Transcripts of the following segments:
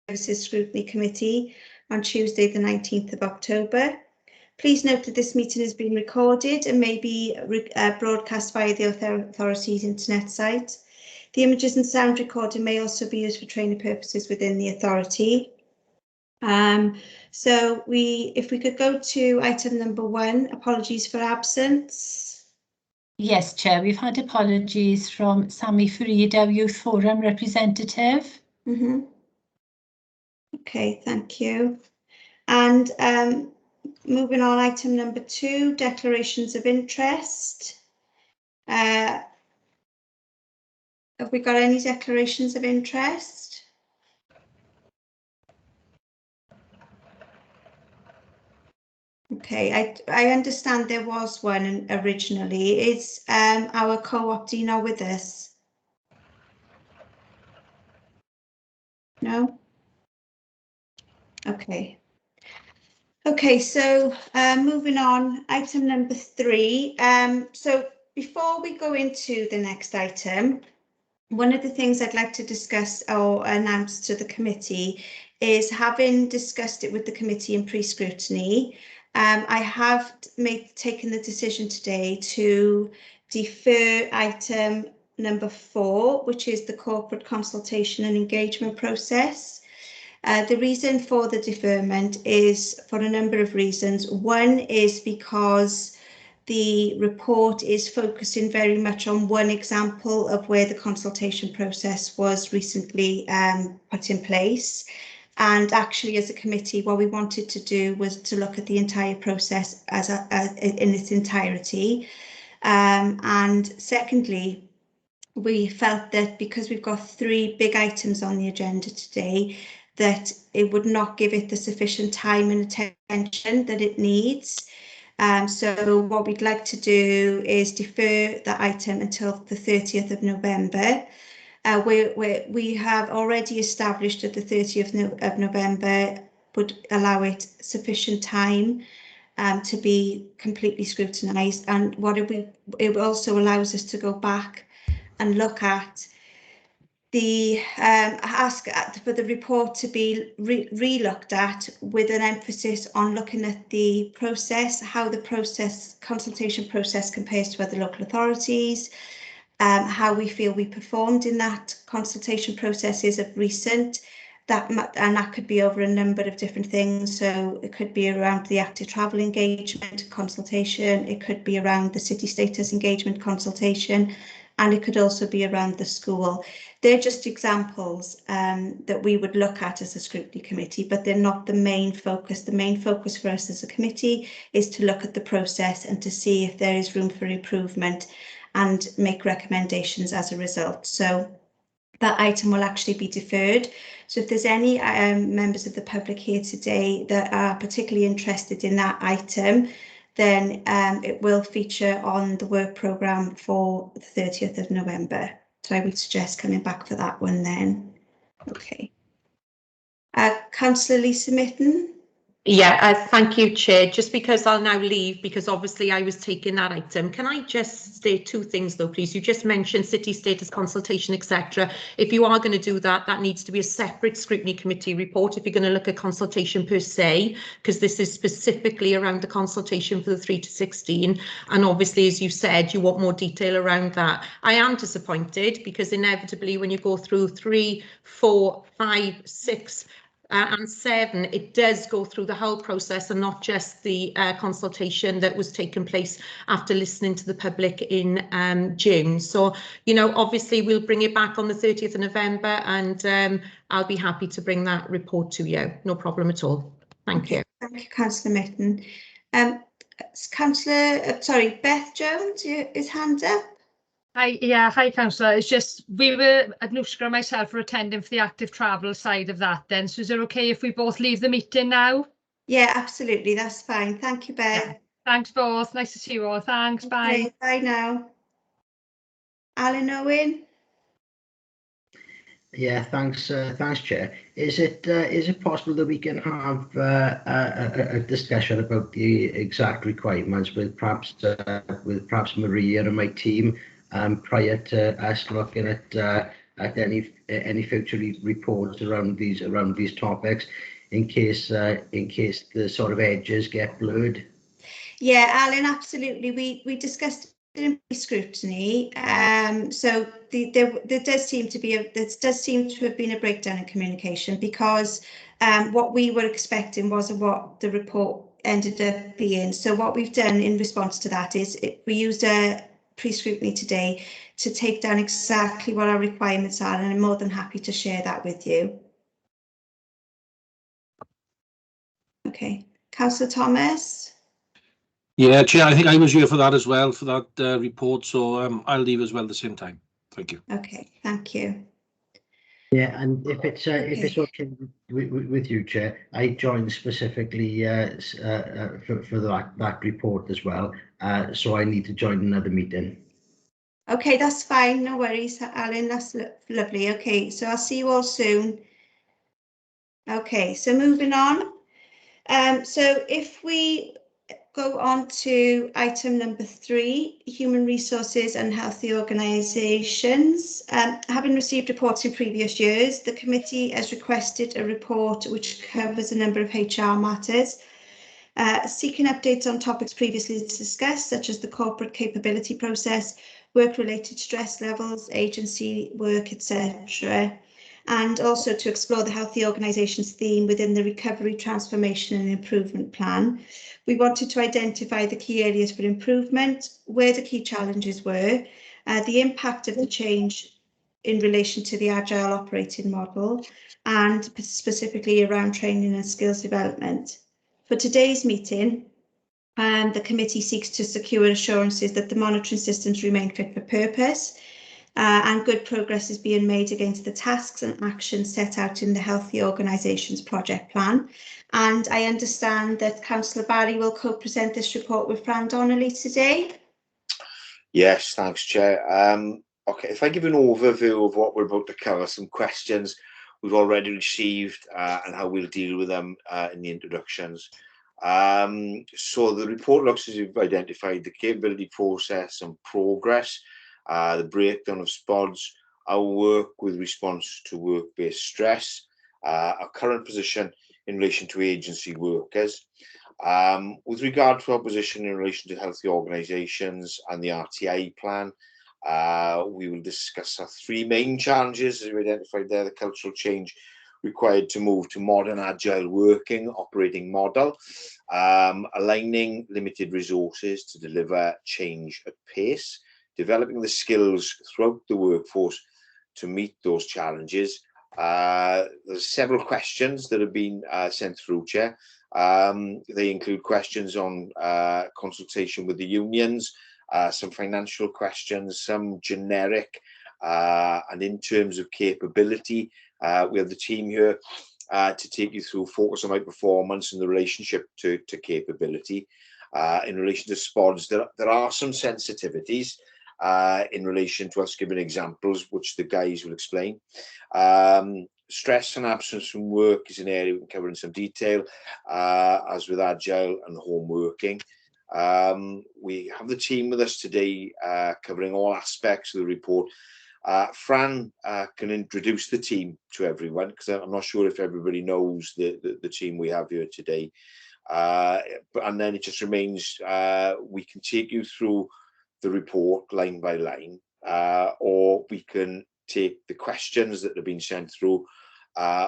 Services Scrutiny Committee on Tuesday the 19th of October. Please note that this meeting is being recorded and may be broadcast via the authority's internet site. The images and sound recording may also be used for training purposes within the authority. So if we could go to item number 1, apologies for absence. Yes, Chair, we've had apologies from Sami Farid, our Youth Forum representative. Okay, thank you. And moving on, item number 2, declarations of interest. Have we got any declarations of interest? Okay, I understand there was one originally. Is our co-op Dina with us? No? Okay. Okay, so moving on, item number 3. So before we go into the next item, one of the things I'd like to discuss or announce to the committee is, having discussed it with the committee in pre-scrutiny, I have taken the decision today to defer item number 4, which is the corporate consultation and engagement process. The reason for the deferment is for a number of reasons. One is because the report is focusing very much on one example of where the consultation process was recently put in place. And actually, as a committee, what we wanted to do was to look at the entire process in its entirety. And secondly, we felt that because we've got 3 big items on the agenda today, that it would not give it the sufficient time and attention that it needs. So what we'd like to do is defer the item until the 30th of November. We have already established that the 30th of November would allow it sufficient time to be completely scrutinised, and it also allows us to go back and look at the ask for the report to be re-looked at, with an emphasis on looking at the process, how the consultation process compares to other local authorities, how we feel we performed in that consultation processes of recent, and that could be over a number of different things. So it could be around the active travel engagement consultation, it could be around the city status engagement consultation, and it could also be around the school. They're just examples that we would look at as a scrutiny committee, but they're not the main focus. The main focus for us as a committee is to look at the process and to see if there is room for improvement and make recommendations as a result. So that item will actually be deferred. So if there's any members of the public here today that are particularly interested in that item, then it will feature on the work programme for the 30th of November. So I would suggest coming back for that one then. Okay. Councillor Lisa Mitten. Yeah, thank you, Chair. Just because I'll now leave, because obviously I was taking that item. Can I just state 2 things though, please? You just mentioned city status consultation, etc. If you are going to do that, that needs to be a separate scrutiny committee report if you're going to look at consultation per se, because this is specifically around the consultation for the 3 to 16. And obviously, as you said, you want more detail around that. I am disappointed because inevitably when you go through 3, 4, 5, 6, and 7, it does go through the whole process and not just the consultation that was taking place after listening to the public in June. So, you know, obviously we'll bring it back on the 30th of November, and I'll be happy to bring that report to you. No problem at all. Thank you. Thank you, Councillor Mitten. Beth Jones, his hand up. Hi, Councillor. It's just we were, Anushka and myself, were attending for the active travel side of that then. So is it okay if we both leave the meeting now? Yeah, absolutely. That's fine. Thank you, Beth. Yeah. Thanks both. Nice to see you all. Thanks. Bye. Okay, bye now. Alan Owen. Yeah, thanks, Chair. Is it possible that we can have a discussion about the exact requirements with perhaps Maria and my team prior to us looking at at any future reports around these topics, in case the sort of edges get blurred. Yeah, Alan, absolutely. We discussed it in scrutiny. So there does seem to have been a breakdown in communication, because what we were expecting wasn't what the report ended up being. So what we've done in response to that is we used a pre-scrutiny today to take down exactly what our requirements are, and I'm more than happy to share that with you. Okay, Councillor Thomas. Yeah, Chair, I think I was here for that as well, for that report, so I'll leave as well at the same time. Thank you. Okay, thank you. Yeah, and if it's okay with you, Chair, I joined specifically for that report as well. So I need to join another meeting. Okay, that's fine. No worries, Alan. That's lovely. Okay, so I'll see you all soon. Okay, so moving on. So if we go on to item number 3, human resources and healthy organisations. Having received reports in previous years, the committee has requested a report which covers a number of HR matters, seeking updates on topics previously discussed, such as the corporate capability process, work-related stress levels, agency work, etc. And also to explore the healthy organisations theme within the recovery, transformation and improvement plan. We wanted to identify the key areas for improvement, where the key challenges were, the impact of the change in relation to the agile operating model, and specifically around training and skills development. For today's meeting, the committee seeks to secure assurances that the monitoring systems remain fit for purpose, and good progress is being made against the tasks and actions set out in the Healthy Organisations project plan. And I understand that Councillor Barry will co-present this report with Fran Donnelly today. Yes, thanks, Chair. Okay, if I give an overview of what we're about to cover, some questions we've already received and how we'll deal with them in the introductions. So the report looks as if we've identified the capability process and progress, the breakdown of SPODs, our work with response to work-based stress, our current position in relation to agency workers. With regard to our position in relation to healthy organisations and the RTI plan, we will discuss our 3 main challenges as we identified there: the cultural change required to move to modern agile working operating model, aligning limited resources to deliver change at pace, developing the skills throughout the workforce to meet those challenges. There's several questions that have been sent through, Chair. They include questions on consultation with the unions, some financial questions, some generic, and in terms of capability, we have the team here to take you through focus on high performance and the relationship to capability. In relation to SPODs, there are some sensitivities in relation to us giving examples, which the guys will explain. Stress and absence from work is an area we can cover in some detail, as with agile and home working. We have the team with us today covering all aspects of the report. Fran can introduce the team to everyone, because I'm not sure if everybody knows the team we have here today. And then it just remains, we can take you through the report line by line, or we can take the questions that have been sent through,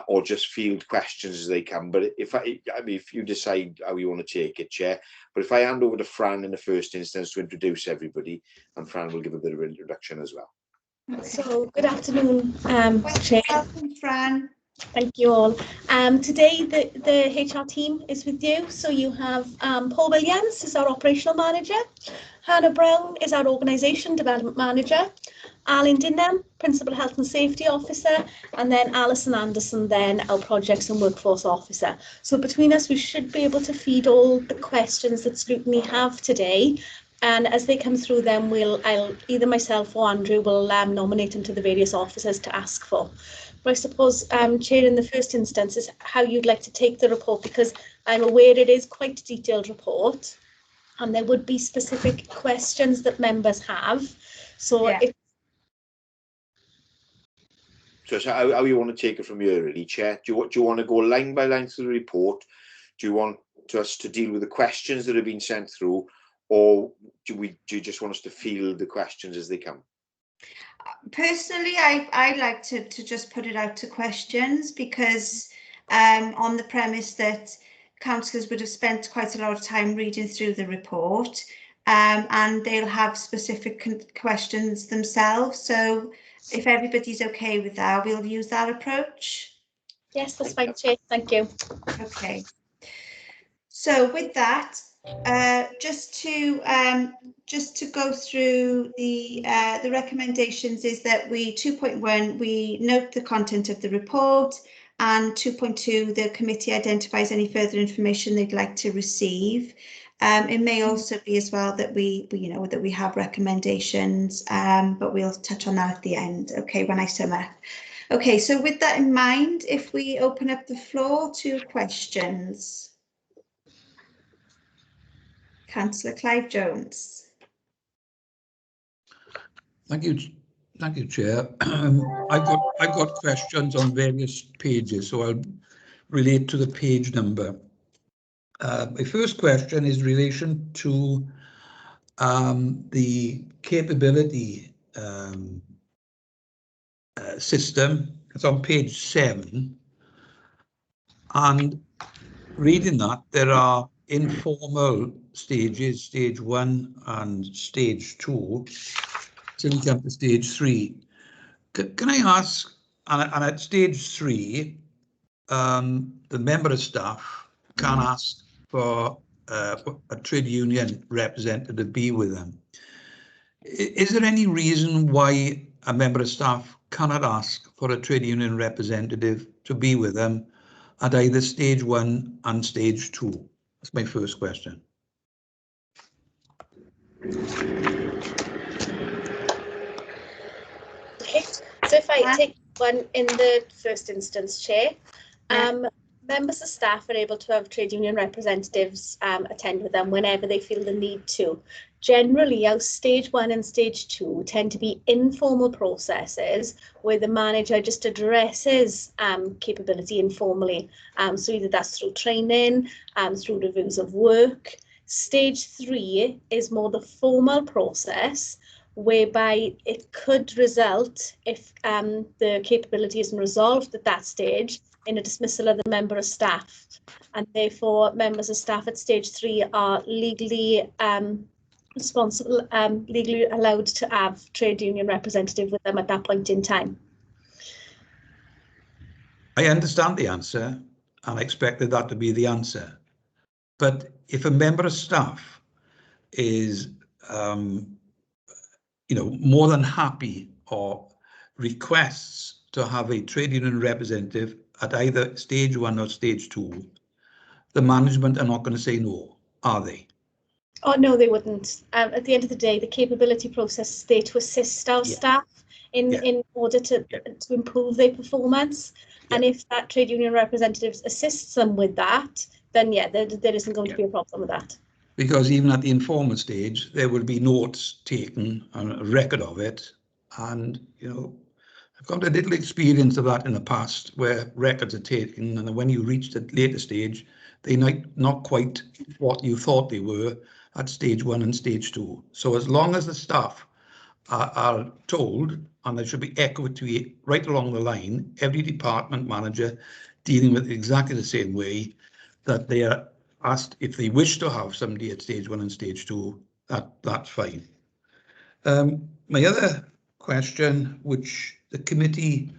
or just field questions as they come. But if you decide how you want to take it, Chair. But if I hand over to Fran in the first instance to introduce everybody, and Fran will give a bit of an introduction as well. Okay. So good afternoon, Chair. Welcome, Fran. Thank you all. Today the HR team is with you. So you have Paul Williams is our operational manager, Hannah Brown is our organisation development manager, Alan Dinham, Principal Health and Safety Officer, and then Alison Anderson, then our Projects and Workforce Officer. So between us, we should be able to feed all the questions that Scrutiny have today. And as they come through them, I'll either myself or Andrew will nominate them to the various officers to ask for. But I suppose, Chair, in the first instance is how you'd like to take the report, because I'm aware it is quite a detailed report and there would be specific questions that members have. So yeah. So how you want to take it from here, really, Chair? Do you want to go line by line through the report? Do you want us to deal with the questions that have been sent through, or do you just want us to field the questions as they come? Personally, I like to just put it out to questions, because on the premise that councillors would have spent quite a lot of time reading through the report, and they'll have specific questions themselves. So if everybody's okay with that, we'll use that approach. Yes, that's fine, Chair. Thank you. Okay. So with that, just to go through the recommendations is that 2.1, we note the content of the report, and 2.2, the committee identifies any further information they'd like to receive. It may also be as well that we have recommendations, but we'll touch on that at the end. Okay, when I sum up. Okay, so with that in mind, if we open up the floor to questions. Councillor Clive Jones. Thank you, Chair. I've got questions on various pages, so I'll relate to the page number. My first question is in relation to the capability system. It's on page 7, and reading that, there are informal stages, stage 1 and stage 2, till we come to stage 3. Can I ask, and at stage 3, the member of staff can ask for a trade union representative to be with them. Is there any reason why a member of staff cannot ask for a trade union representative to be with them at either stage 1 and stage 2? That's my first question. Okay, so if I take one in the first instance, Chair, members of staff are able to have trade union representatives attend with them whenever they feel the need to. Generally, our stage 1 and stage 2 tend to be informal processes where the manager just addresses capability informally. So either that's through training, through reviews of work. Stage 3 is more the formal process, whereby it could result, if the capability isn't resolved at that stage, in a dismissal of the member of staff. And therefore, members of staff at stage 3 are legally responsible, legally allowed to have trade union representative with them at that point in time. I understand the answer, and I expected that to be the answer. But if a member of staff is more than happy or requests to have a trade union representative at either stage 1 or stage 2, the management are not going to say no, are they? Oh, no, they wouldn't. At the end of the day, the capability process is there to assist our staff in order to improve their performance. And if that trade union representative assists them with that, then there isn't going to be a problem with that. Because even at the informal stage, there will be notes taken and a record of it. And, I've got a little experience of that in the past where records are taken, and when you reach the later stage, they might not quite what you thought they were at stage 1 and stage 2. So as long as the staff are told, and there should be equity right along the line, every department manager dealing with it exactly the same way, that they are asked if they wish to have somebody at stage 1 and stage 2, that's fine. My other question, which the committee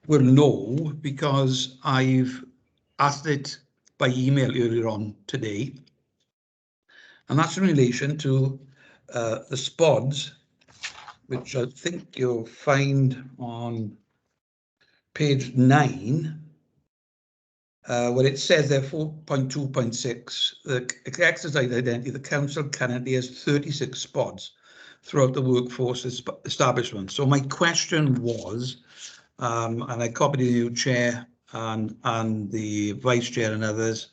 will know because I've asked it by email earlier on today, and that's in relation to the SPODs, which I think you'll find on page 9, where it says there 4.2.6, the exercise identity, the council currently has 36 SPODs throughout the workforce establishment. So my question was, and I copied the new chair and the vice chair and others,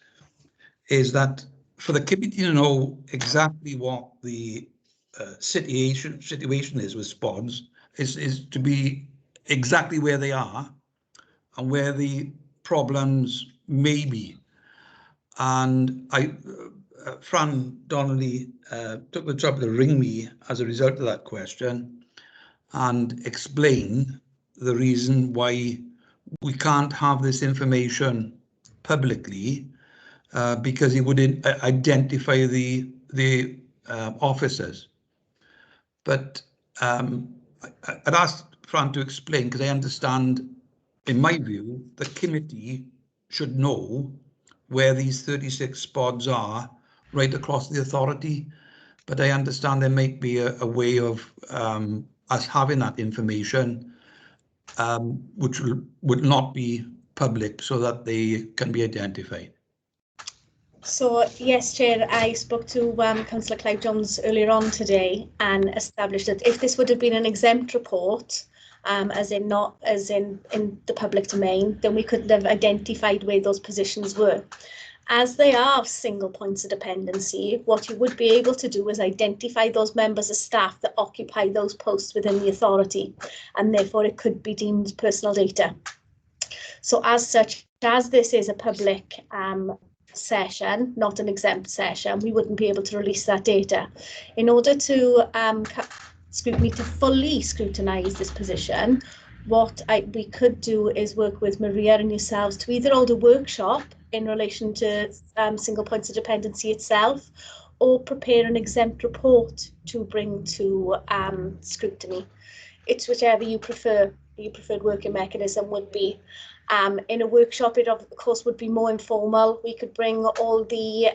is that for the committee to know exactly what the situation is with SPODs, is to be exactly where they are and where the problems may be. And Fran Donnelly took the trouble to ring me as a result of that question and explain the reason why we can't have this information publicly, because he would identify the officers. But I'd asked Fran to explain, because I understand, in my view, the committee should know where these 36 spots are right across the authority. But I understand there might be a way of us having that information, which would not be public, so that they can be identified. So yes, Chair, I spoke to Councillor Clive Jones earlier on today and established that if this would have been an exempt report, as in not as in the public domain, then we could have identified where those positions were. As they are single points of dependency, what you would be able to do is identify those members of staff that occupy those posts within the authority, and therefore it could be deemed personal data. So as such, as this is a public session, not an exempt session, we wouldn't be able to release that data. In order to Scrutiny to fully scrutinise this position, what we could do is work with Maria and yourselves to either hold a workshop in relation to single points of dependency itself, or prepare an exempt report to bring to scrutiny. It's whichever you prefer. Your preferred working mechanism would be. In a workshop, it of course would be more informal. We could bring all the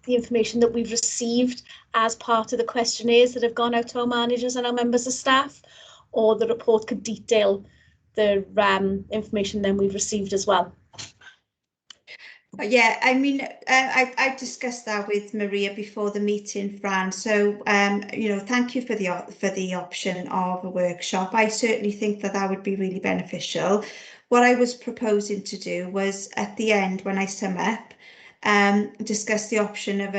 information that we've received as part of the questionnaires that have gone out to our managers and our members of staff, or the report could detail the information then we've received as well. Yeah, I mean, I discussed that with Maria before the meeting, Fran. So, you know, thank you for the option of a workshop. I certainly think that would be really beneficial. What I was proposing to do was at the end, when I sum up, discuss the option of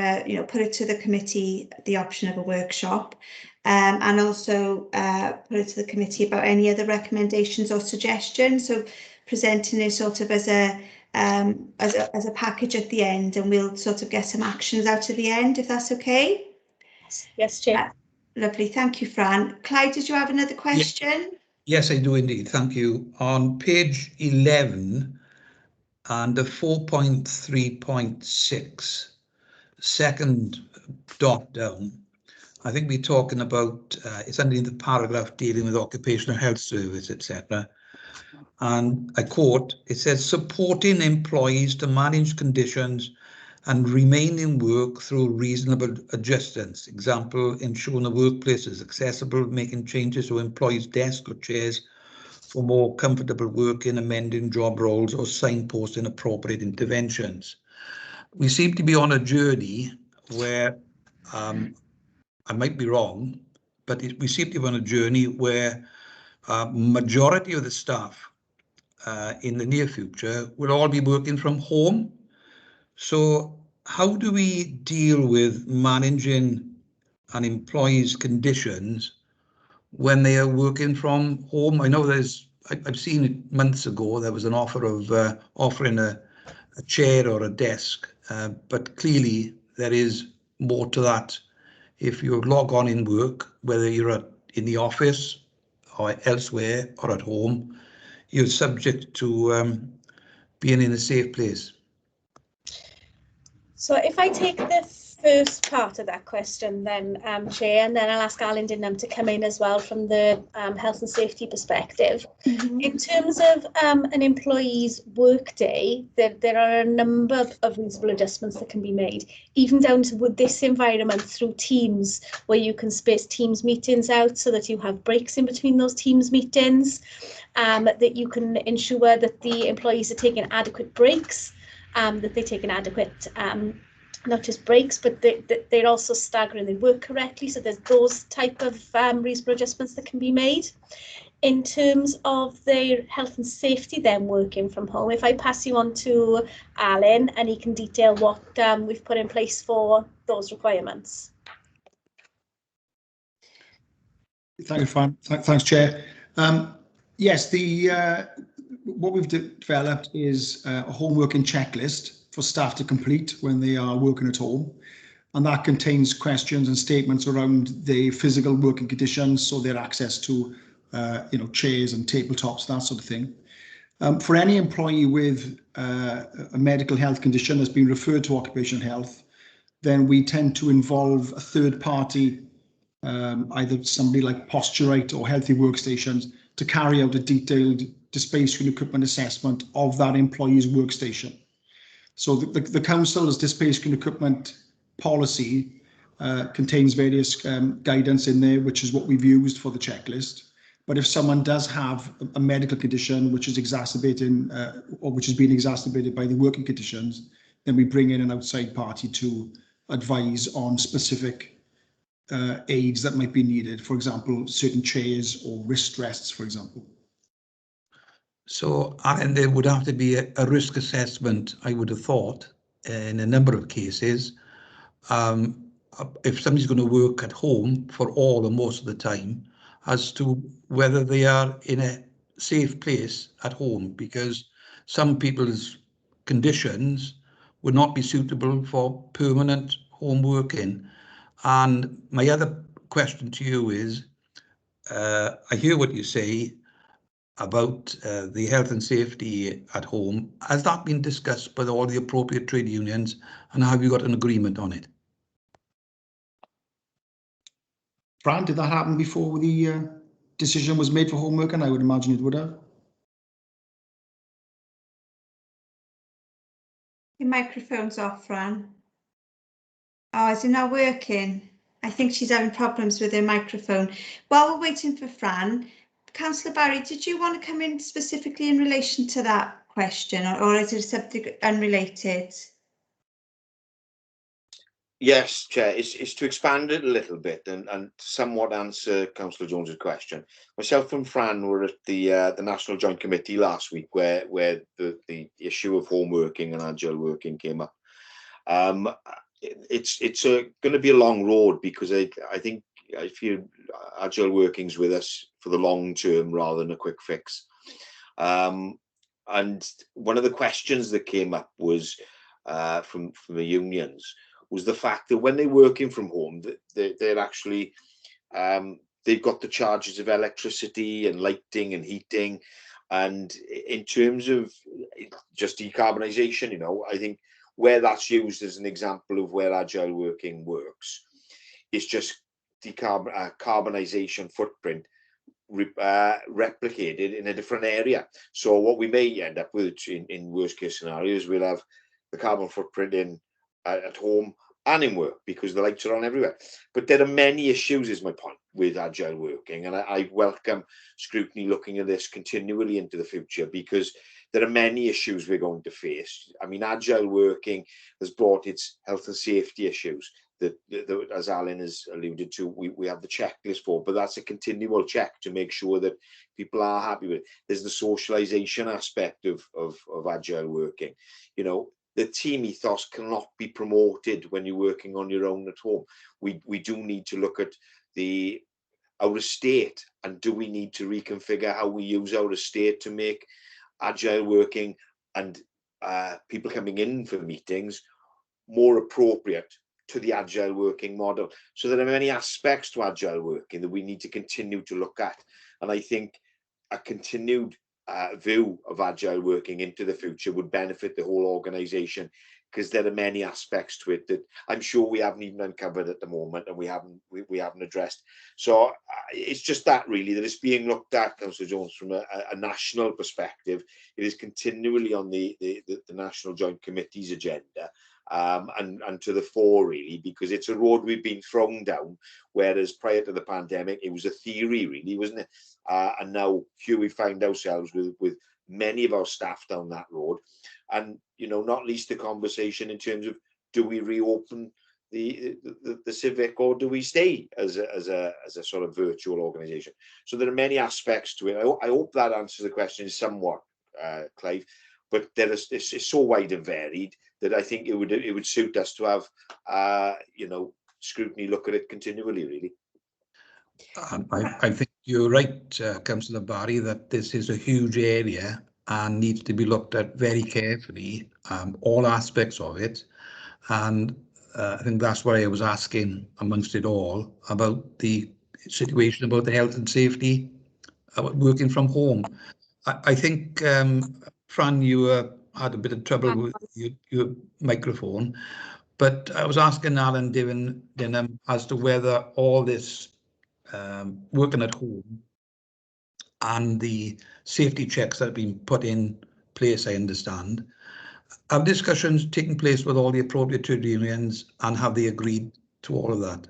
put it to the committee, the option of a workshop, and also put it to the committee about any other recommendations or suggestions. So presenting it sort of as a package at the end, and we'll sort of get some actions out at the end, if that's okay. Yes, Chair. Lovely, thank you, Fran. Clyde, did you have another question? Yes, I do indeed, thank you. On page 11, under 4.3.6, second dot down, I think we're talking about, it's underneath the paragraph dealing with occupational health service, etc. And I quote, it says, supporting employees to manage conditions and remain in work through reasonable adjustments. Example, ensuring the workplace is accessible, making changes to employees' desks or chairs for more comfortable working, amending job roles, or signposting appropriate interventions. We seem to be on a journey where, I might be wrong, but we seem to be on a journey where majority of the staff in the near future will all be working from home. So how do we deal with managing an employee's conditions when they are working from home? I know I've seen it months ago, there was an offer of offering a chair or a desk, but clearly there is more to that. If you log on in work, whether you're in the office or elsewhere or at home, you're subject to being in a safe place. So if I take the first part of that question then, Chair, and then I'll ask Alan Dinham to come in as well from the health and safety perspective. Mm-hmm. In terms of an employee's workday, there are a number of reasonable adjustments that can be made, even down to with this environment through Teams, where you can space Teams meetings out so that you have breaks in between those Teams meetings, that you can ensure that the employees are taking adequate breaks, that they take an adequate, not just breaks, but they're also staggering, they work correctly. So there's those type of reasonable adjustments that can be made. In terms of their health and safety then working from home, if I pass you on to Alan and he can detail what we've put in place for those requirements. Thank you, Fran. Thanks, Chair. Yes, what we've developed is a home working checklist for staff to complete when they are working at home. And that contains questions and statements around the physical working conditions, so their access to chairs and tabletops, that sort of thing. For any employee with a medical health condition that's been referred to occupational health, then we tend to involve a third party, either somebody like Posturate or Healthy Workstations, to carry out a detailed displacement equipment assessment of that employee's workstation. So the council's displacement equipment policy contains various guidance in there, which is what we've used for the checklist. But if someone does have a medical condition which is exacerbating or which has been exacerbated by the working conditions, then we bring in an outside party to advise on specific aids that might be needed. For example, certain chairs or wrist rests, for example. So, and there would have to be a risk assessment, I would have thought, in a number of cases. If somebody's going to work at home for all or most of the time, as to whether they are in a safe place at home, because some people's conditions would not be suitable for permanent home working. And my other question to you is, I hear what you say about the health and safety at home. Has that been discussed by all the appropriate trade unions, and have you got an agreement on it? Fran, did that happen before the decision was made for home working? I would imagine it would have. Your microphone's off, Fran. Oh, is it not working? I think she's having problems with her microphone. While we're waiting for Fran, Councillor Barry, did you want to come in specifically in relation to that question, or is it something unrelated? Yes, Chair, it's to expand it a little bit and somewhat answer Councillor Jones's question. Myself and Fran were at the National Joint Committee last week where the issue of home working and agile working came up. It's going to be a long road, because I think I feel agile working's with us for the long term rather than a quick fix. And one of the questions that came up was from the unions, was the fact that when they're working from home, they're actually, they've got the charges of electricity and lighting and heating. And in terms of just decarbonisation, I think where that's used as an example of where agile working works, it's just decarbonisation footprint replicated in a different area. So what we may end up with in worst case scenarios, we'll have the carbon footprint in at home and in work, because the lights are on everywhere. But there are many issues, is my point, with agile working, and I welcome Scrutiny looking at this continually into the future, because there are many issues we're going to face. I mean, agile working has brought its health and safety issues that as Alan has alluded to, we have the checklist for, but that's a continual check to make sure that people are happy with it. There's the socialization aspect of agile working. The team ethos cannot be promoted when you're working on your own at home. We do need to look at our estate, and do we need to reconfigure how we use our estate to make agile working and people coming in for meetings more appropriate to the agile working model. So there are many aspects to agile working that we need to continue to look at. And I think a continued view of agile working into the future would benefit the whole organisation, because there are many aspects to it that I'm sure we haven't even uncovered at the moment, and we haven't addressed. So it's just that really, that it's being looked at, Councillor Jones, from a national perspective. It is continually on the National Joint Committee's agenda, and to the fore really, because it's a road we've been thrown down, whereas prior to the pandemic it was a theory really, wasn't it? And now here we find ourselves with many of our staff down that road, and not least the conversation in terms of, do we reopen the civic, or do we stay as a sort of virtual organisation? So there are many aspects to it. I hope that answers the question somewhat, Clive, but it's so wide and varied that I think it would suit us to have Scrutiny look at it continually really. I think you're right, Councillor Barry, that this is a huge area, and needs to be looked at very carefully, all aspects of it. And I think that's why I was asking amongst it all about the situation about the health and safety about working from home. I think, Fran, you had a bit of trouble with your microphone, but I was asking Alan Dinham as to whether all this working at home and the safety checks that have been put in place, I understand, have discussions taken place with all the appropriate trade unions, and have they agreed to all of that?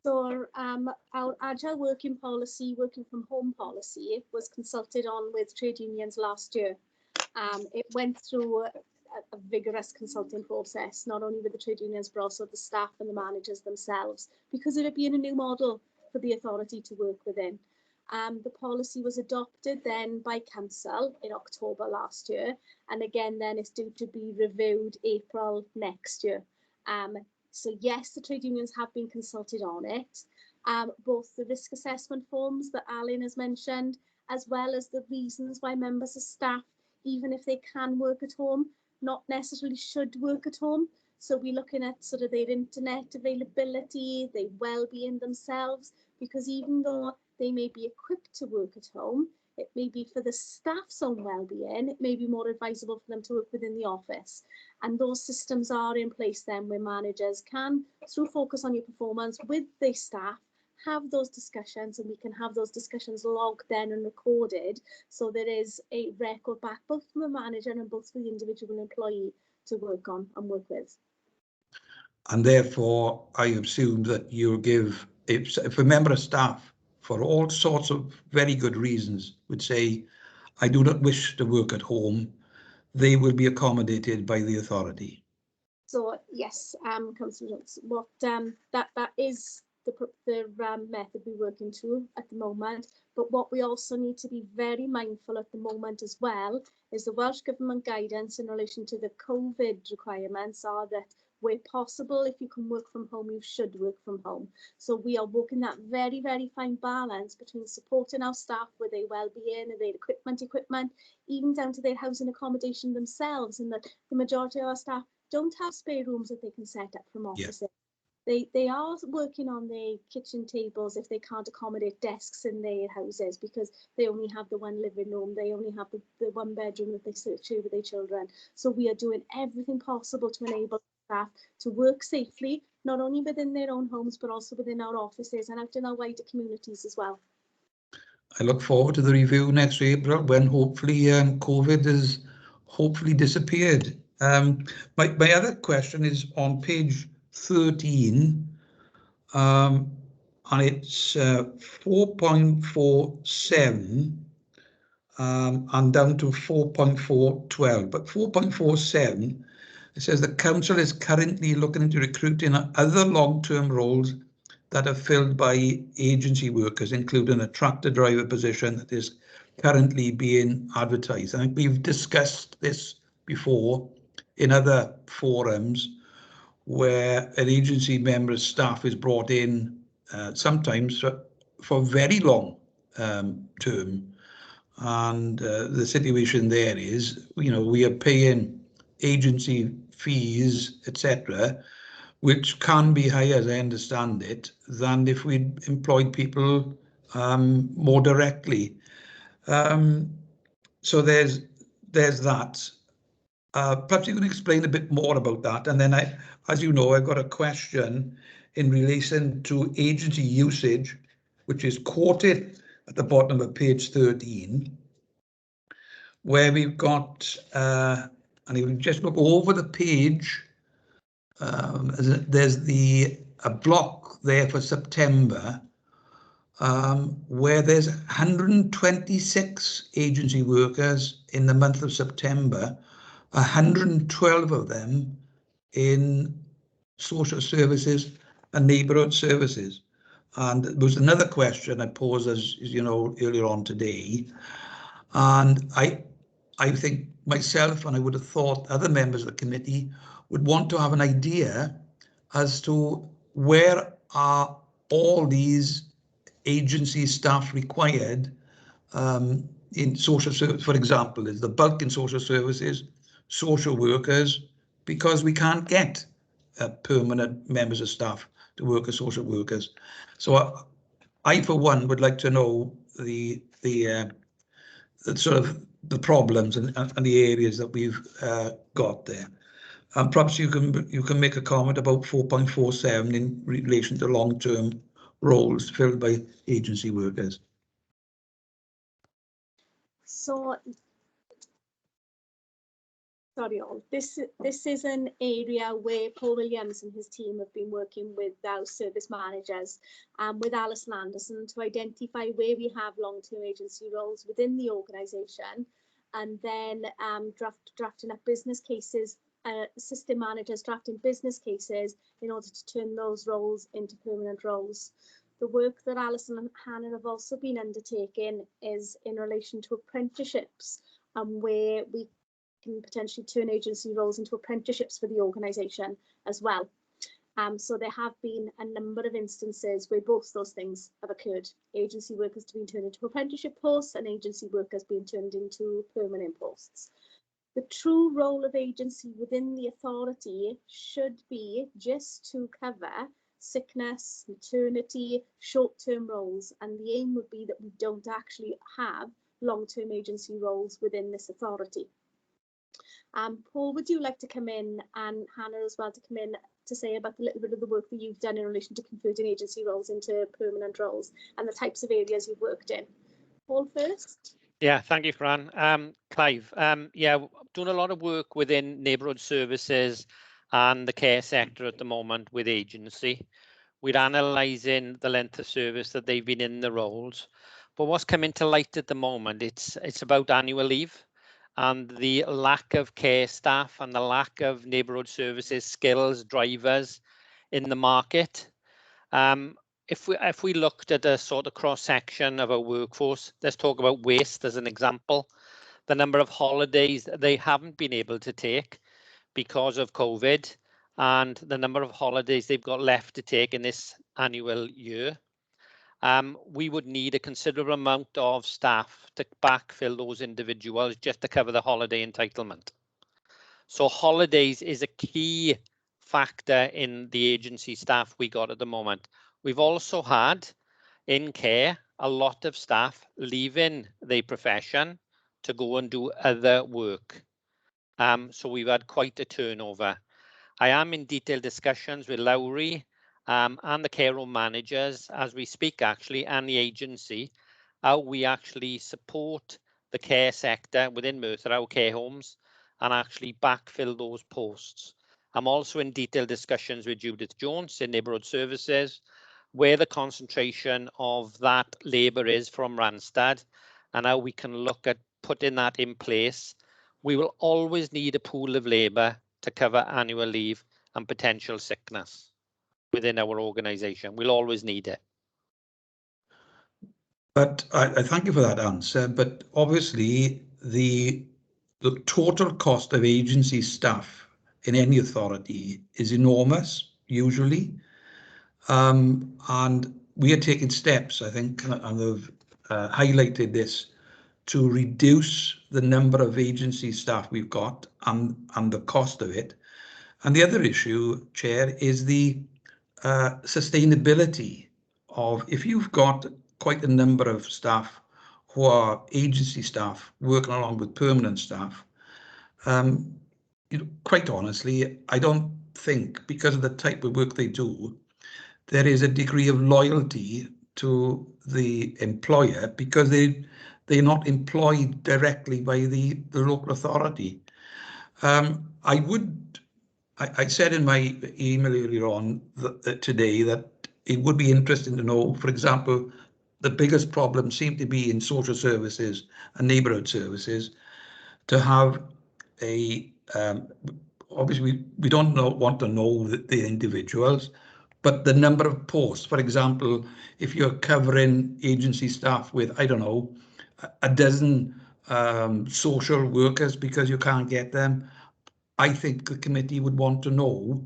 So our agile working policy, working from home policy, was consulted on with trade unions last year. It went through a vigorous consulting process, not only with the trade unions, but also the staff and the managers themselves, because it had been a new model for the authority to work within. The policy was adopted then by Council in October last year, and again then it's due to be reviewed April next year. So yes, the trade unions have been consulted on it. Both the risk assessment forms that Alan has mentioned, as well as the reasons why members of staff, even if they can work at home, not necessarily should work at home. So we're looking at sort of their internet availability, their well-being themselves, because even though they may be equipped to work at home, it may be for the staff's own well-being, it may be more advisable for them to work within the office. And those systems are in place then where managers can, through focus on your performance with their staff, have those discussions, and we can have those discussions logged then and recorded. So there is a record back both from the manager and both for the individual employee to work on and work with. And therefore, I assume that you'll give, if a member of staff, for all sorts of very good reasons, would say, I do not wish to work at home, they will be accommodated by the authority. So yes, Councillor Jones, what that is the method we're working to at the moment. But what we also need to be very mindful at the moment as well is the Welsh Government guidance in relation to the COVID requirements are that where possible, if you can work from home, you should work from home. So we are walking that very, very fine balance between supporting our staff with their well-being and their equipment, even down to their housing accommodation themselves, and that the majority of our staff don't have spare rooms that they can set up from offices. Yeah. They are working on their kitchen tables if they can't accommodate desks in their houses, because they only have the one living room, they only have the one bedroom that they share with their children. So we are doing everything possible to enable staff to work safely, not only within their own homes, but also within our offices and out in our wider communities as well. I look forward to the review next April, when hopefully COVID has hopefully disappeared. My other question is on page 13, and it's 4.47 and down to 4.412. But 4.47, it says the council is currently looking into recruiting other long-term roles that are filled by agency workers, including a tractor driver position that is currently being advertised. I think we've discussed this before in other forums, where an agency member of staff is brought in sometimes for very long term. And the situation there is, we are paying agency fees, etc., which can be higher, as I understand it, than if we'd employed people more directly. So there's that. Perhaps you can explain a bit more about that. And then, as you know, I've got a question in relation to agency usage, which is quoted at the bottom of page 13, where we've got, and if we just look over the page, there's a block there for September, where there's 126 agency workers in the month of September, 112 of them in social services and neighbourhood services. And there was another question I posed, as you know, earlier on today, and I think myself, and I would have thought other members of the committee would want to have an idea as to where are all these agency staff required in social service, for example, is the bulk in social services, social workers, because we can't get permanent members of staff to work as social workers. So I for one, would like to know the sort of the problems and the areas that we've got there. And perhaps you can make a comment about 4.47 in relation to long-term roles filled by agency workers. So, sorry all, this is an area where Paul Williams and his team have been working with our service managers and with Alison Anderson to identify where we have long-term agency roles within the organisation, and then drafting up business cases, assisting managers drafting business cases in order to turn those roles into permanent roles. The work that Alison and Hannah have also been undertaking is in relation to apprenticeships, and where we can potentially turn agency roles into apprenticeships for the organisation as well. So there have been a number of instances where both those things have occurred. Agency workers being turned into apprenticeship posts and agency workers being turned into permanent posts. The true role of agency within the authority should be just to cover sickness, maternity, short-term roles, and the aim would be that we don't actually have long-term agency roles within this authority. Paul, would you like to come in, and Hannah as well, to come in to say about a little bit of the work that you've done in relation to converting agency roles into permanent roles and the types of areas you've worked in? Paul first. Yeah, thank you, Fran. Clive, yeah, doing a lot of work within neighbourhood services and the care sector at the moment with agency. We're analysing the length of service that they've been in the roles. But what's coming to light at the moment, it's about annual leave and the lack of care staff and the lack of neighbourhood services skills drivers in the market. If we looked at a sort of cross section of our workforce, let's talk about waste as an example. The number of holidays they haven't been able to take because of COVID, and the number of holidays they've got left to take in this annual year. We would need a considerable amount of staff to backfill those individuals just to cover the holiday entitlement. So holidays is a key factor in the agency staff we got at the moment. We've also had in care a lot of staff leaving the profession to go and do other work. So we've had quite a turnover. I am in detailed discussions with Lowry and the care home managers as we speak, actually, and the agency, how we actually support the care sector within Merthyr, our care homes, and actually backfill those posts. I'm also in detailed discussions with Judith Jones in neighbourhood services, where the concentration of that labour is from Randstad, and how we can look at putting that in place. We will always need a pool of labour to cover annual leave and potential sickness within our organisation. We'll always need it. But I thank you for that answer. But obviously, the total cost of agency staff in any authority is enormous, usually. And we are taking steps, I think, and have highlighted this, to reduce the number of agency staff we've got and the cost of it. And the other issue, Chair, is the sustainability of, if you've got quite a number of staff who are agency staff working along with permanent staff, you know, quite honestly, I don't think, because of the type of work they do, there is a degree of loyalty to the employer, because they're not employed directly by the local authority. I said in my email earlier on that today that it would be interesting to know, for example, the biggest problem seemed to be in social services and neighbourhood services, to have a, obviously we don't want to know the individuals, but the number of posts. For example, if you're covering agency staff with, I don't know, a dozen social workers because you can't get them, I think the committee would want to know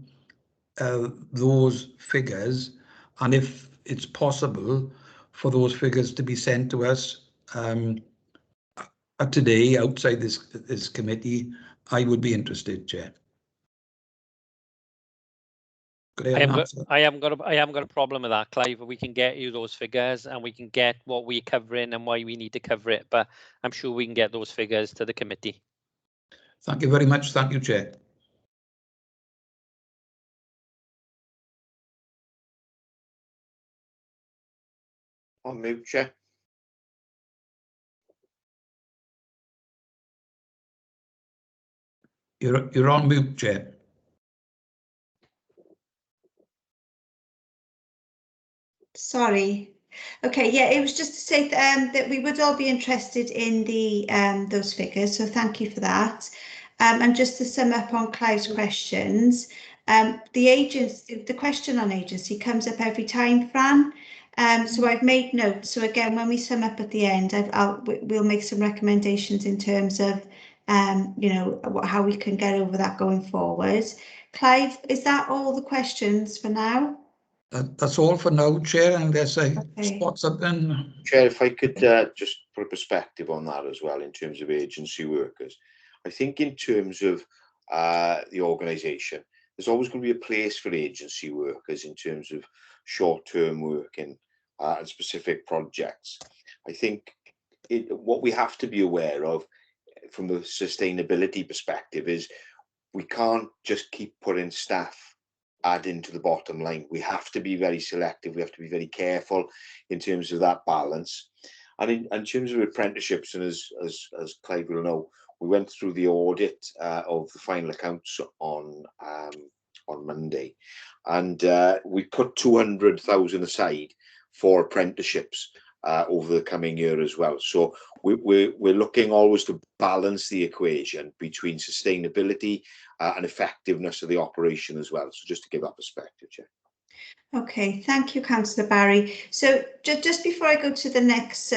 those figures, and if it's possible for those figures to be sent to us today outside this committee, I would be interested, Chair. Could I have an answer? I haven't got a problem with that, Clive. We can get you those figures and we can get what we're covering and why we need to cover it. But I'm sure we can get those figures to the committee. Thank you very much. Thank you, Chair. On mute, Chair. You're on mute, Chair. Sorry. Okay, yeah, it was just to say that we would all be interested in the those figures, so thank you for that. And just to sum up on Clive's questions, the question on agency comes up every time, Fran. So I've made notes. So again, when we sum up at the end, we'll make some recommendations in terms of you know, how we can get over that going forward. Clive, is that all the questions for now? That's all for now, Chair, unless I spot something. Chair, if I could just put a perspective on that as well in terms of agency workers. I think in terms of the organisation, there's always going to be a place for agency workers in terms of short-term working and specific projects. I think what we have to be aware of from a sustainability perspective is we can't just keep putting staff adding to the bottom line. We have to be very selective. We have to be very careful in terms of that balance. And in terms of apprenticeships, and as Clive will know, we went through the audit of the final accounts on Monday, and we put 200,000 aside for apprenticeships over the coming year as well. So we're looking always to balance the equation between sustainability and effectiveness of the operation as well. So just to give that perspective, Chair. Okay, thank you, Councillor Barry. So just before I go to the next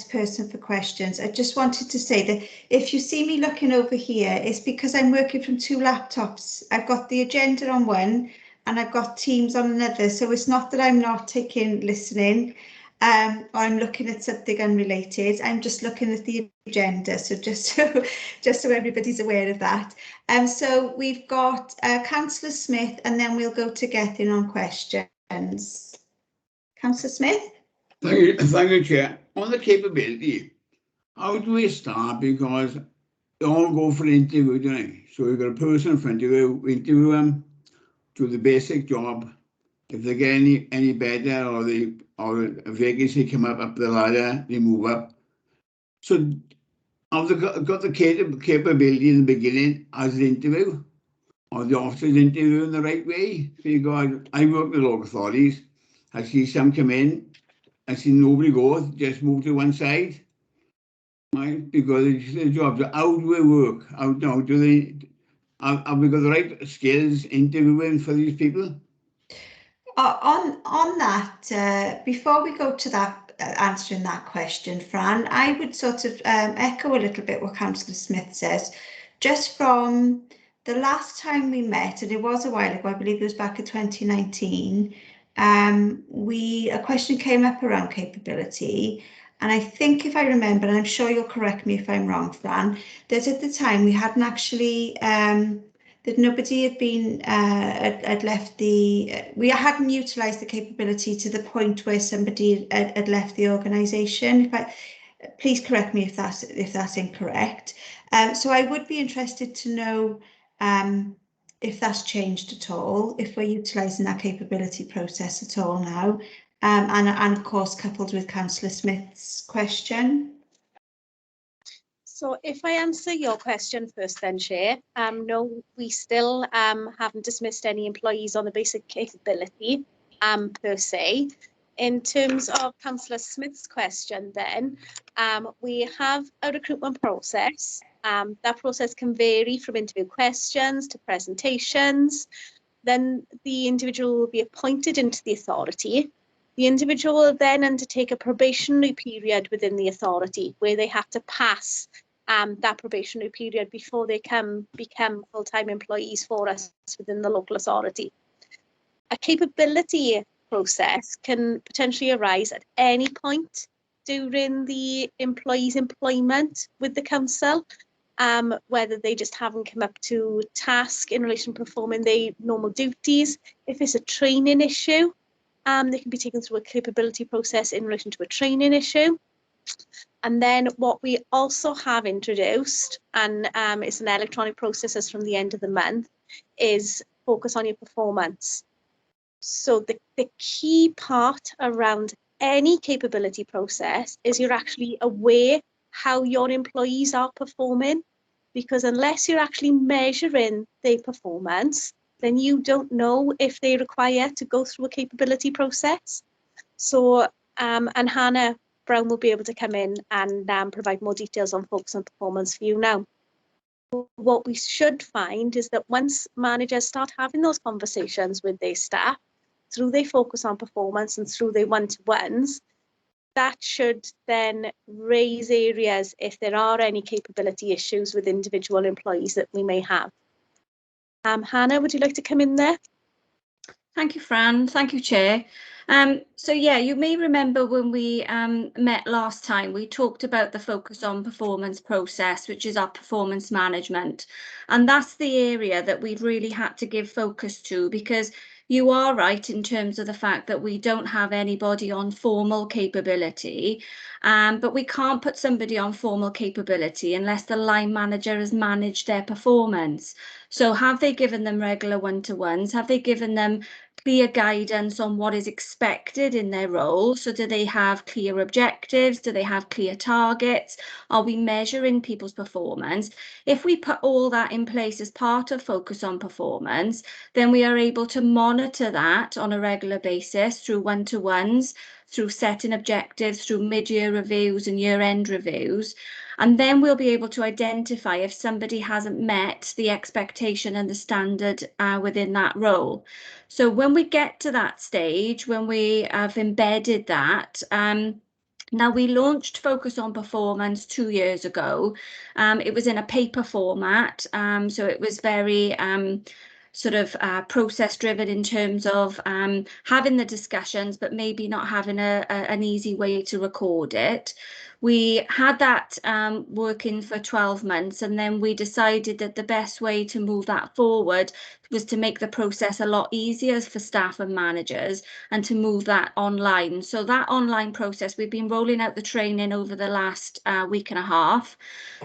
person for questions, I just wanted to say that if you see me looking over here, it's because I'm working from two laptops. I've got the agenda on one and I've got Teams on another. So it's not that I'm not listening. Or I'm looking at something unrelated. I'm just looking at the agenda. So just so everybody's aware of that. So we've got Councillor Smith, and then we'll go to Gethin on questions. Councillor Smith. Thank you, Chair. On the capability, how do we start? Because they all go for an interview, don't they? So you've got a person in front of you, interview them, do the basic job. If they get any better, or a vacancy come up the ladder, they move up. So have they got the capability in the beginning as an interview, or the officers interview in the right way? So you go, I work with local authorities. I see some come in, I see nobody goes, just move to one side. Right? Because it's the job. So how do we work? How do they? Have we got the right skills interviewing for these people? On that, before we go to that, answering that question, Fran, I would sort of echo a little bit what Councillor Smith says. Just from the last time we met, and it was a while ago, I believe it was back in 2019, a question came up around capability. And I think if I remember, and I'm sure you'll correct me if I'm wrong, Fran, that at the time we hadn't actually that nobody had been had left we hadn't utilised the capability to the point where somebody had left the organisation. Please correct me if that's incorrect. So I would be interested to know if that's changed at all, if we're utilising that capability process at all now, and of course coupled with Councillor Smith's question. So if I answer your question first then, Chair, no, we still haven't dismissed any employees on the basic capability per se. In terms of Councillor Smith's question then, we have a recruitment process. That process can vary from interview questions to presentations. Then the individual will be appointed into the authority. The individual will then undertake a probationary period within the authority where they have to pass that probationary period before they can become full-time employees for us within the local authority. A capability process can potentially arise at any point during the employee's employment with the council, whether they just haven't come up to task in relation to performing their normal duties. If it's a training issue, they can be taken through a capability process in relation to a training issue. And then what we also have introduced, and it's an electronic process as from the end of the month, is focus on your performance. So the key part around any capability process is you're actually aware how your employees are performing, because unless you're actually measuring their performance, then you don't know if they require to go through a capability process. So, and Hannah Brown will be able to come in and provide more details on focus on performance for you now. What we should find is that once managers start having those conversations with their staff, through their focus on performance and through their one-to-ones, that should then raise areas if there are any capability issues with individual employees that we may have. Hannah, would you like to come in there? Thank you, Fran. Thank you, Chair. So yeah, you may remember when we met last time, we talked about the focus on performance process, which is our performance management. And that's the area that we've really had to give focus to, because you are right in terms of the fact that we don't have anybody on formal capability, but we can't put somebody on formal capability unless the line manager has managed their performance. So have they given them regular one-to-ones? Have they given them clear guidance on what is expected in their role? So do they have clear objectives? Do they have clear targets? Are we measuring people's performance? If we put all that in place as part of focus on performance, then we are able to monitor that on a regular basis through one-to-ones, through setting objectives, through mid-year reviews and year-end reviews. And then we'll be able to identify if somebody hasn't met the expectation and the standard within that role. So when we get to that stage, when we have embedded that, now we launched Focus on Performance 2 years ago. It was in a paper format, so it was very sort of process driven in terms of having the discussions, but maybe not having an easy way to record it. We had that working for 12 months, and then we decided that the best way to move that forward was to make the process a lot easier for staff and managers and to move that online. So that online process, we've been rolling out the training over the last week and a half.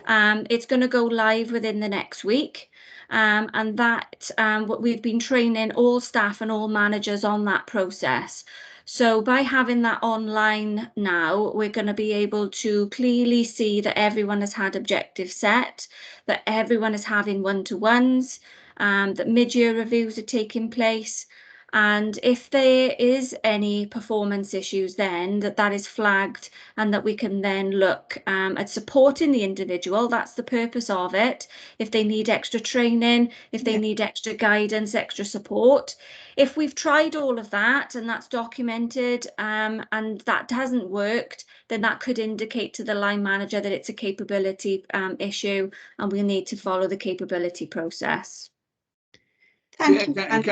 It's going to go live within the next week. And that what we've been training all staff and all managers on that process. So by having that online now, we're going to be able to clearly see that everyone has had objectives set, that everyone is having one-to-ones, that mid-year reviews are taking place. And if there is any performance issues, then that is flagged, and that we can then look at supporting the individual. That's the purpose of it. If they need extra training, if they need extra guidance, extra support. If we've tried all of that and that's documented and that hasn't worked, then that could indicate to the line manager that it's a capability issue and we need to follow the capability process. Can I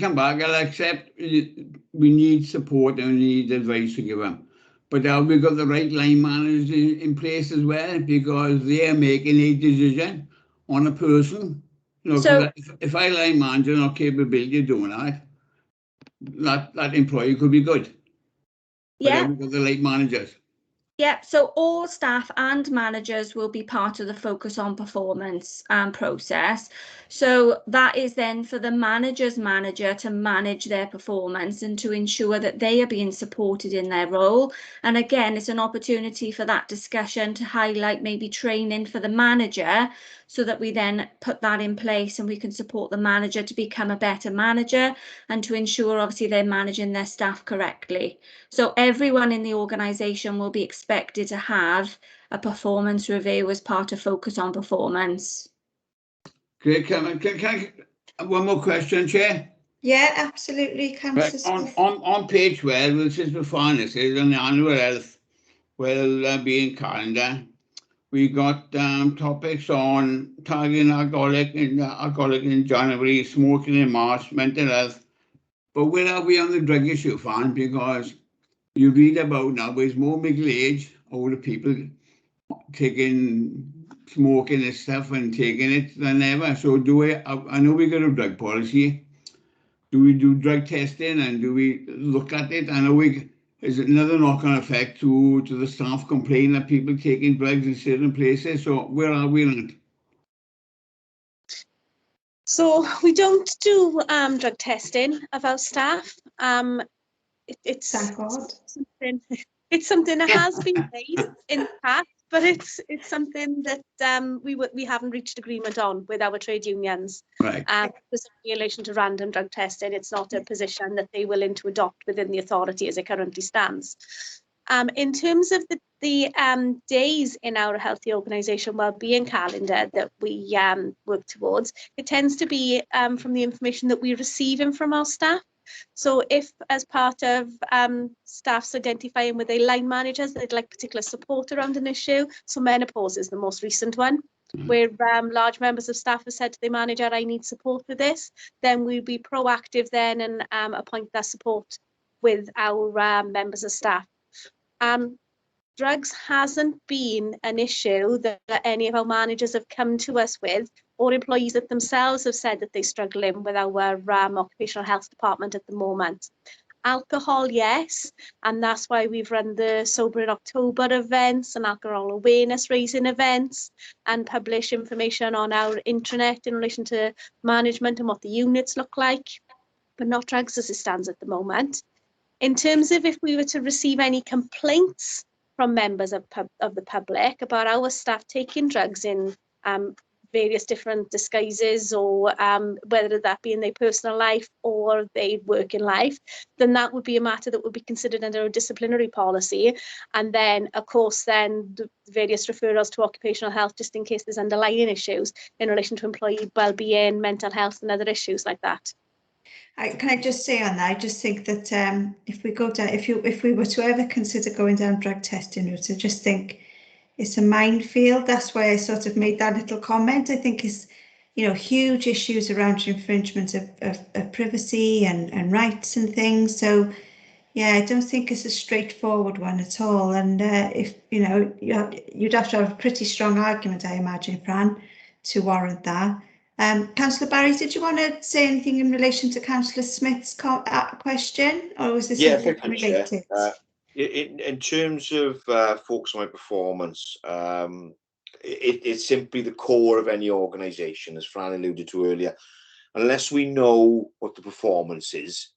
come back? I'll accept we need support and we need advice to give them. But have we got the right line managers in place as well? Because they are making a decision on a person. You know, so if I line manager not capability of doing that employee could be good. But have we got the right managers? Yeah, so all staff and managers will be part of the focus on performance process. So that is then for the manager's manager to manage their performance and to ensure that they are being supported in their role. And again, it's an opportunity for that discussion to highlight maybe training for the manager, so that we then put that in place and we can support the manager to become a better manager and to ensure obviously they're managing their staff correctly. So everyone in the organisation will be expected to have a performance review as part of focus on performance. Great, can I one more question, Chair? Yeah, absolutely, Councillor. On page 12, which is before this is on the annual health well-being calendar, we got topics on targeting alcoholic in January, smoking in March, mental health. But where are we on the drug issue, Fan? Because you read about now, there's more middle-aged, older people taking smoking and stuff and taking it than ever. So I know we got a drug policy. Do we do drug testing and do we look at it? I know is another knock-on effect to the staff complain that people taking drugs in certain places. So where are we on it? So we don't do drug testing of our staff. It's something. It's something that has been raised in the past, but it's something that we haven't reached agreement on with our trade unions. Right. In relation to random drug testing, it's not a position that they willing to adopt within the authority as it currently stands. In terms of the days in our healthy organisation wellbeing calendar that we work towards, it tends to be from the information that we're receiving from our staff. So if, as part of staff's identifying with their line managers, they'd like particular support around an issue, so menopause is the most recent one, where large members of staff have said to their manager, I need support with this, then we'll be proactive then and appoint that support with our members of staff. Drugs hasn't been an issue that any of our managers have come to us with, or employees that themselves have said that they're struggling with our occupational health department at the moment. Alcohol, yes, and that's why we've run the Sober in October events and alcohol awareness raising events and publish information on our intranet in relation to management and what the units look like, but not drugs as it stands at the moment. In terms of if we were to receive any complaints from members of the public about our staff taking drugs in various different disguises, or whether that be in their personal life or their working life, then that would be a matter that would be considered under a disciplinary policy. And then, of course, then the various referrals to occupational health, just in case there's underlying issues in relation to employee well-being, mental health and other issues like that. Can I just say on that, I just think that if we go down, if we were to ever consider going down drug testing route, I just think it's a minefield. That's why I sort of made that little comment. I think it's, huge issues around infringement of privacy and rights and things. So yeah, I don't think it's a straightforward one at all. And if you'd have to have a pretty strong argument, I imagine, Fran, to warrant that. Councillor Barry, did you want to say anything in relation to Councillor Smith's question, or was this something related? In terms of focus on my performance, it's simply the core of any organisation, as Fran alluded to earlier. Unless we know what the performance is,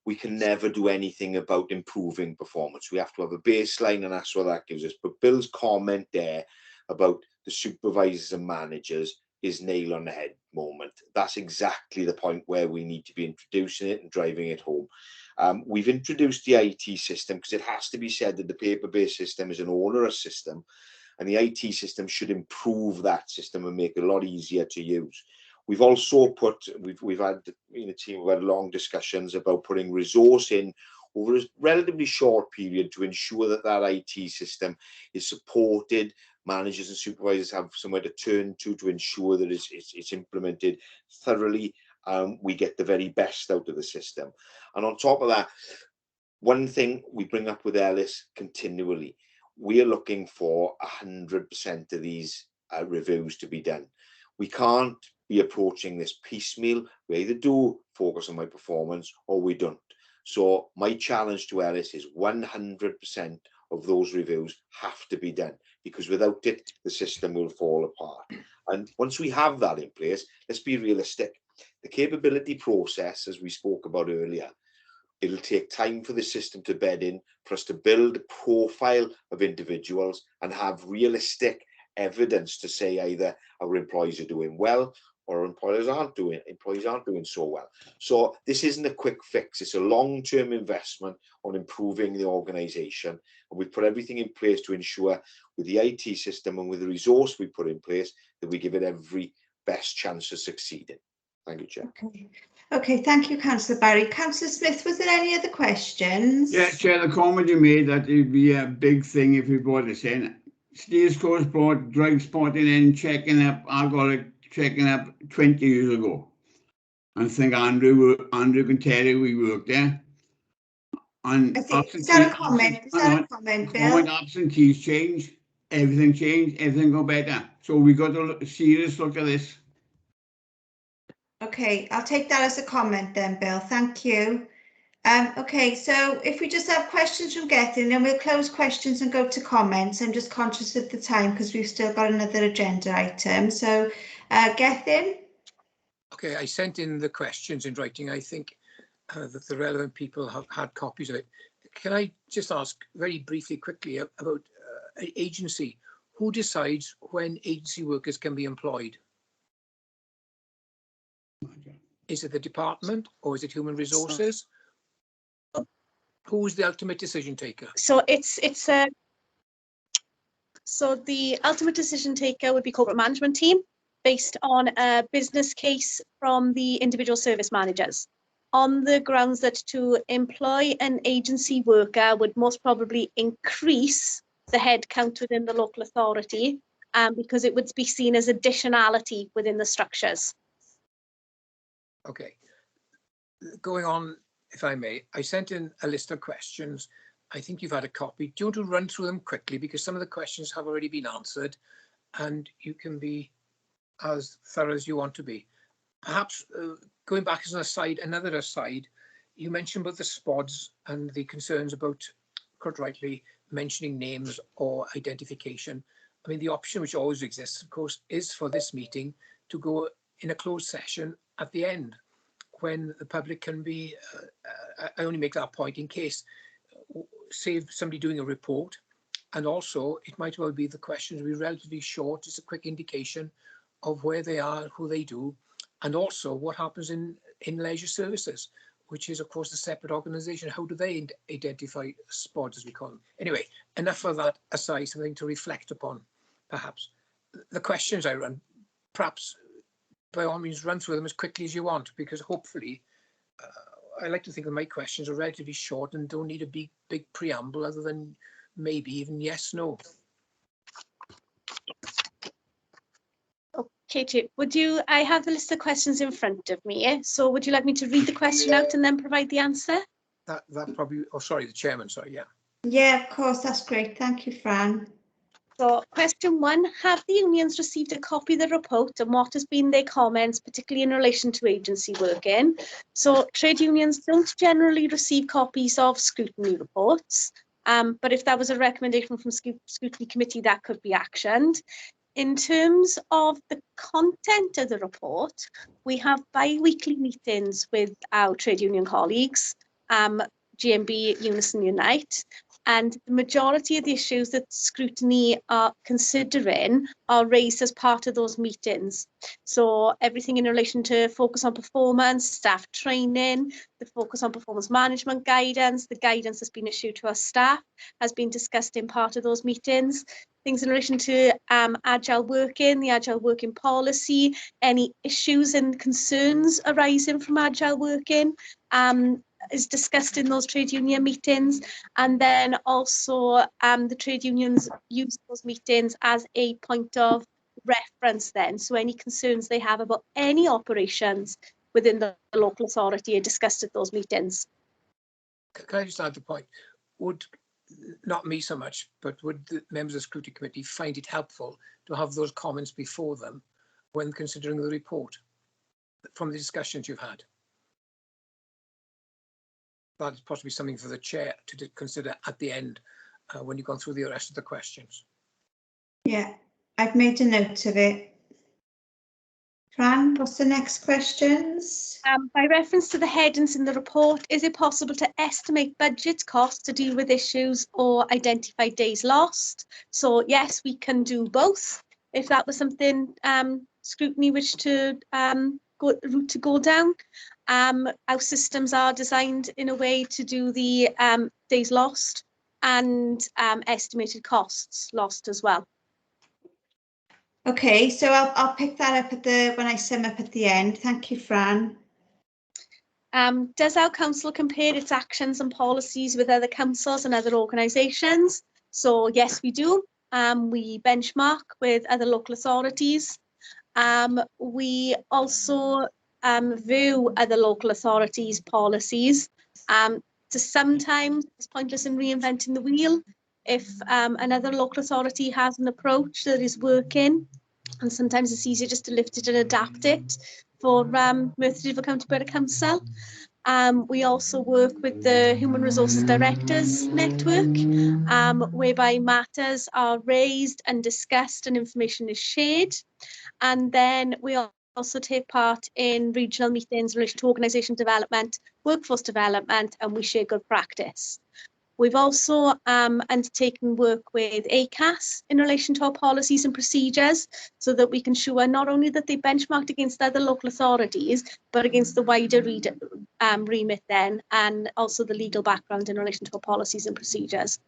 we can never do anything about improving performance. We have to have a baseline, and that's what that gives us. But Bill's comment there about the supervisors and managers is nail on the head moment. That's exactly the point where we need to be introducing it and driving it home. We've introduced the IT system because it has to be said that the paper-based system is an onerous system, and the IT system should improve that system and make it a lot easier to use. We've also we've had in the team, we've had long discussions about putting resource in over a relatively short period to ensure that that IT system is supported. Managers and supervisors have somewhere to turn to ensure that it's implemented thoroughly. We get the very best out of the system. And on top of that, one thing we bring up with Ellis continually, we are looking for 100% of these reviews to be done. We can't be approaching this piecemeal. We either do focus on my performance or we don't. So my challenge to Ellis is 100% of those reviews have to be done, because without it, the system will fall apart. And once we have that in place, let's be realistic. The capability process, as we spoke about earlier, it'll take time for the system to bed in, for us to build a profile of individuals and have realistic evidence to say either our employees are doing well or employees aren't doing so well. So this isn't a quick fix. It's a long-term investment on improving the organisation. And we've put everything in place to ensure with the IT system and with the resource we put in place that we give it every best chance of succeeding. Thank you, Chair. Okay, thank you, Councillor Barry. Councillor Smith, was there any other questions? Yeah, Chair, the comment you made that it would be a big thing if we brought this in. Steers Coast brought drug spotting in, checking up, alcoholic checking up 20 years ago. I think Andrew can tell you we worked there. And Is that a comment? Is that a comment, Bill? Absentees change, everything changed, everything got better. So we got a serious look at this. Okay, I'll take that as a comment then, Bill. Thank you. Okay, so if we just have questions from Gethin, then we'll close questions and go to comments. I'm just conscious of the time because we've still got another agenda item. So, Gethin? Okay, I sent in the questions in writing. I think that the relevant people have had copies of it. Can I just ask very briefly, quickly about agency? Who decides when agency workers can be employed? Is it the department or is it human resources? Who's the ultimate decision taker? So so the ultimate decision taker would be corporate management team based on a business case from the individual service managers, on the grounds that to employ an agency worker would most probably increase the head count within the local authority, because it would be seen as additionality within the structures. Okay, going on, if I may, I sent in a list of questions. I think you've had a copy. Do you want to run through them quickly? Because some of the questions have already been answered and you can be as thorough as you want to be. Perhaps going back as an aside, another aside, you mentioned about the SPODs and the concerns about, quite rightly, mentioning names or identification. I mean, the option which always exists, of course, is for this meeting to go in a closed session at the end when the public can be, I only make that point in case, save somebody doing a report. And also it might well be the questions will be relatively short, just a quick indication of where they are, who they do, and also what happens in leisure services, which is of course a separate organisation. How do they identify SPODs, as we call them? Anyway, enough of that aside, something to reflect upon, perhaps. The questions I run, perhaps by all means run through them as quickly as you want, because hopefully I like to think that my questions are relatively short and don't need a big preamble other than maybe even yes, no. Okay, I have the list of questions in front of me, so would you like me to read the question out and then provide the answer? That probably, oh sorry, the chairman, sorry, yeah. Yeah, of course, that's great. Thank you, Fran. So question 1, have the unions received a copy of the report and what has been their comments, particularly in relation to agency working? So trade unions don't generally receive copies of scrutiny reports, but if that was a recommendation from scrutiny committee, that could be actioned. In terms of the content of the report, we have bi-weekly meetings with our trade union colleagues, GMB, Unison, Unite, and the majority of the issues that scrutiny are considering are raised as part of those meetings. So everything in relation to focus on performance, staff training, the focus on performance management guidance, the guidance that's been issued to our staff has been discussed in part of those meetings. Things in relation to agile working, the agile working policy, any issues and concerns arising from agile working, is discussed in those trade union meetings, and then also the trade unions use those meetings as a point of reference then. So any concerns they have about any operations within the local authority are discussed at those meetings. Can I just add the point? Would, not me so much, but would the members of the Scrutiny Committee find it helpful to have those comments before them when considering the report from the discussions you've had? That is possibly something for the chair to consider at the end when you've gone through the rest of the questions. Yeah, I've made a note of it. Fran, what's the next questions? By reference to the headings in the report, is it possible to estimate budget costs to deal with issues or identify days lost? So yes, we can do both. If that was something scrutiny wished to go down. Our systems are designed in a way to do the days lost and estimated costs lost as well. Okay, so I'll pick that up at when I sum up at the end. Thank you, Fran. Does our council compare its actions and policies with other councils and other organisations? So yes, we do. We benchmark with other local authorities. We also view other local authorities' policies So sometimes it's pointless in reinventing the wheel. If another local authority has an approach that is working, and sometimes it's easier just to lift it and adapt it for Merthyr Tydfil County Borough Council. We also work with the Human Resources Directors Network, whereby matters are raised and discussed and information is shared. And then we also take part in regional meetings in relation to organisation development, workforce development, and we share good practice. We've also undertaken work with ACAS in relation to our policies and procedures, so that we can ensure not only that they benchmarked against other local authorities, but against the wider remit then, and also the legal background in relation to our policies and procedures.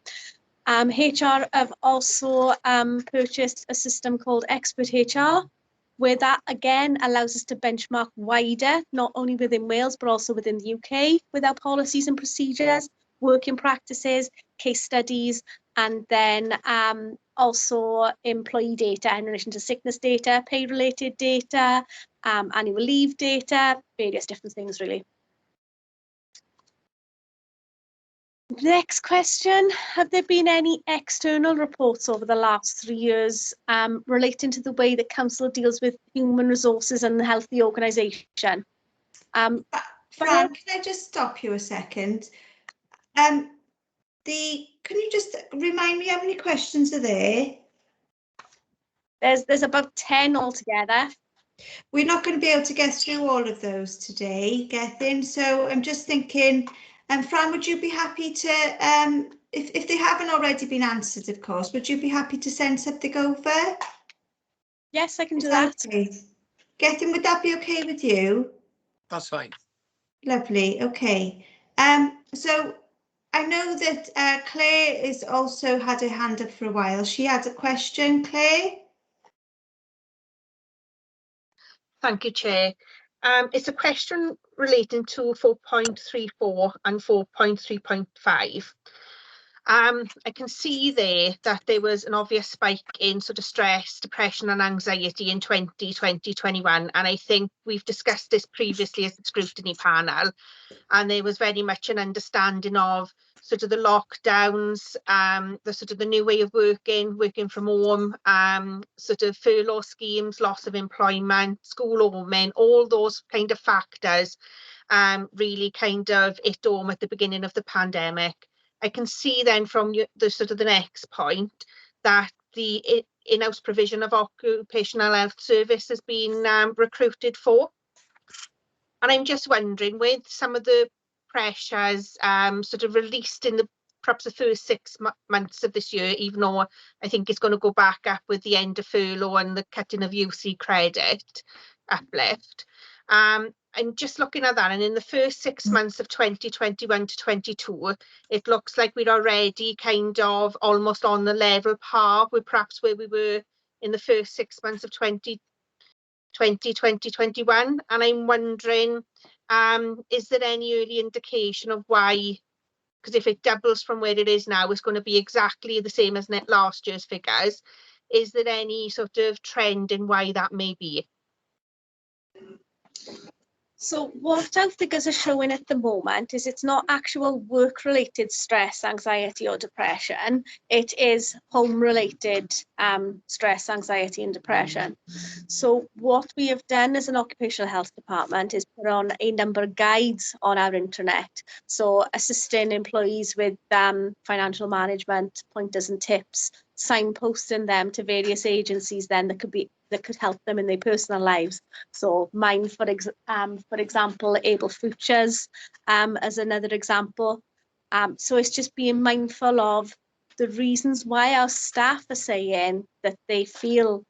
HR have also purchased a system called Expert HR, where that again allows us to benchmark wider, not only within Wales, but also within the UK with our policies and procedures, working practices, case studies, and then also employee data in relation to sickness data, pay-related data, annual leave data, various different things really. Next question, have there been any external reports over the last 3 years relating to the way the council deals with human resources and the healthy organisation? Fran, can I just stop you a second? Can you just remind me how many questions are there? There's about 10 altogether. We're not going to be able to get through all of those today, Gethin. So I'm just thinking, Fran, would you be happy to, if they haven't already been answered, of course, would you be happy to send something over? Yes, I can do that. Okay. Gethin, would that be okay with you? That's fine. Lovely. Okay. So I know that Claire has also had her hand up for a while. She had a question, Claire. Thank you, Chair. It's a question relating to 4.34 and 4.3.5. I can see there that there was an obvious spike in sort of stress, depression and anxiety in 2020-21, and I think we've discussed this previously as the scrutiny panel, and there was very much an understanding of sort of the lockdowns, the sort of the new way of working from home, sort of furlough schemes, loss of employment, school opening, all those kind of factors really kind of hit home at the beginning of the pandemic. I can see then from the sort of the next point that the in-house provision of occupational health service has been recruited for. And I'm just wondering, with some of the pressures sort of released in perhaps the first 6 months of this year, even though I think it's going to go back up with the end of furlough and the cutting of UC credit uplift. I'm just looking at that, and in the first 6 months of 2021 to 22, it looks like we're already kind of almost on the level par with perhaps where we were in the first 6 months of 2021, and I'm wondering, is there any early indication of why? Because if it doubles from where it is now, it's going to be exactly the same as last year's figures. Is there any sort of trend in why that may be? So what our figures are showing at the moment is it's not actual work-related stress, anxiety or depression. It is home-related stress, anxiety and depression. So what we have done as an occupational health department is put on a number of guides on our intranet. So assisting employees with financial management, pointers and tips, signposting them to various agencies then that could help them in their personal lives. So mine, for example, Able Futures as another example. So it's just being mindful of the reasons why our staff are saying that they feel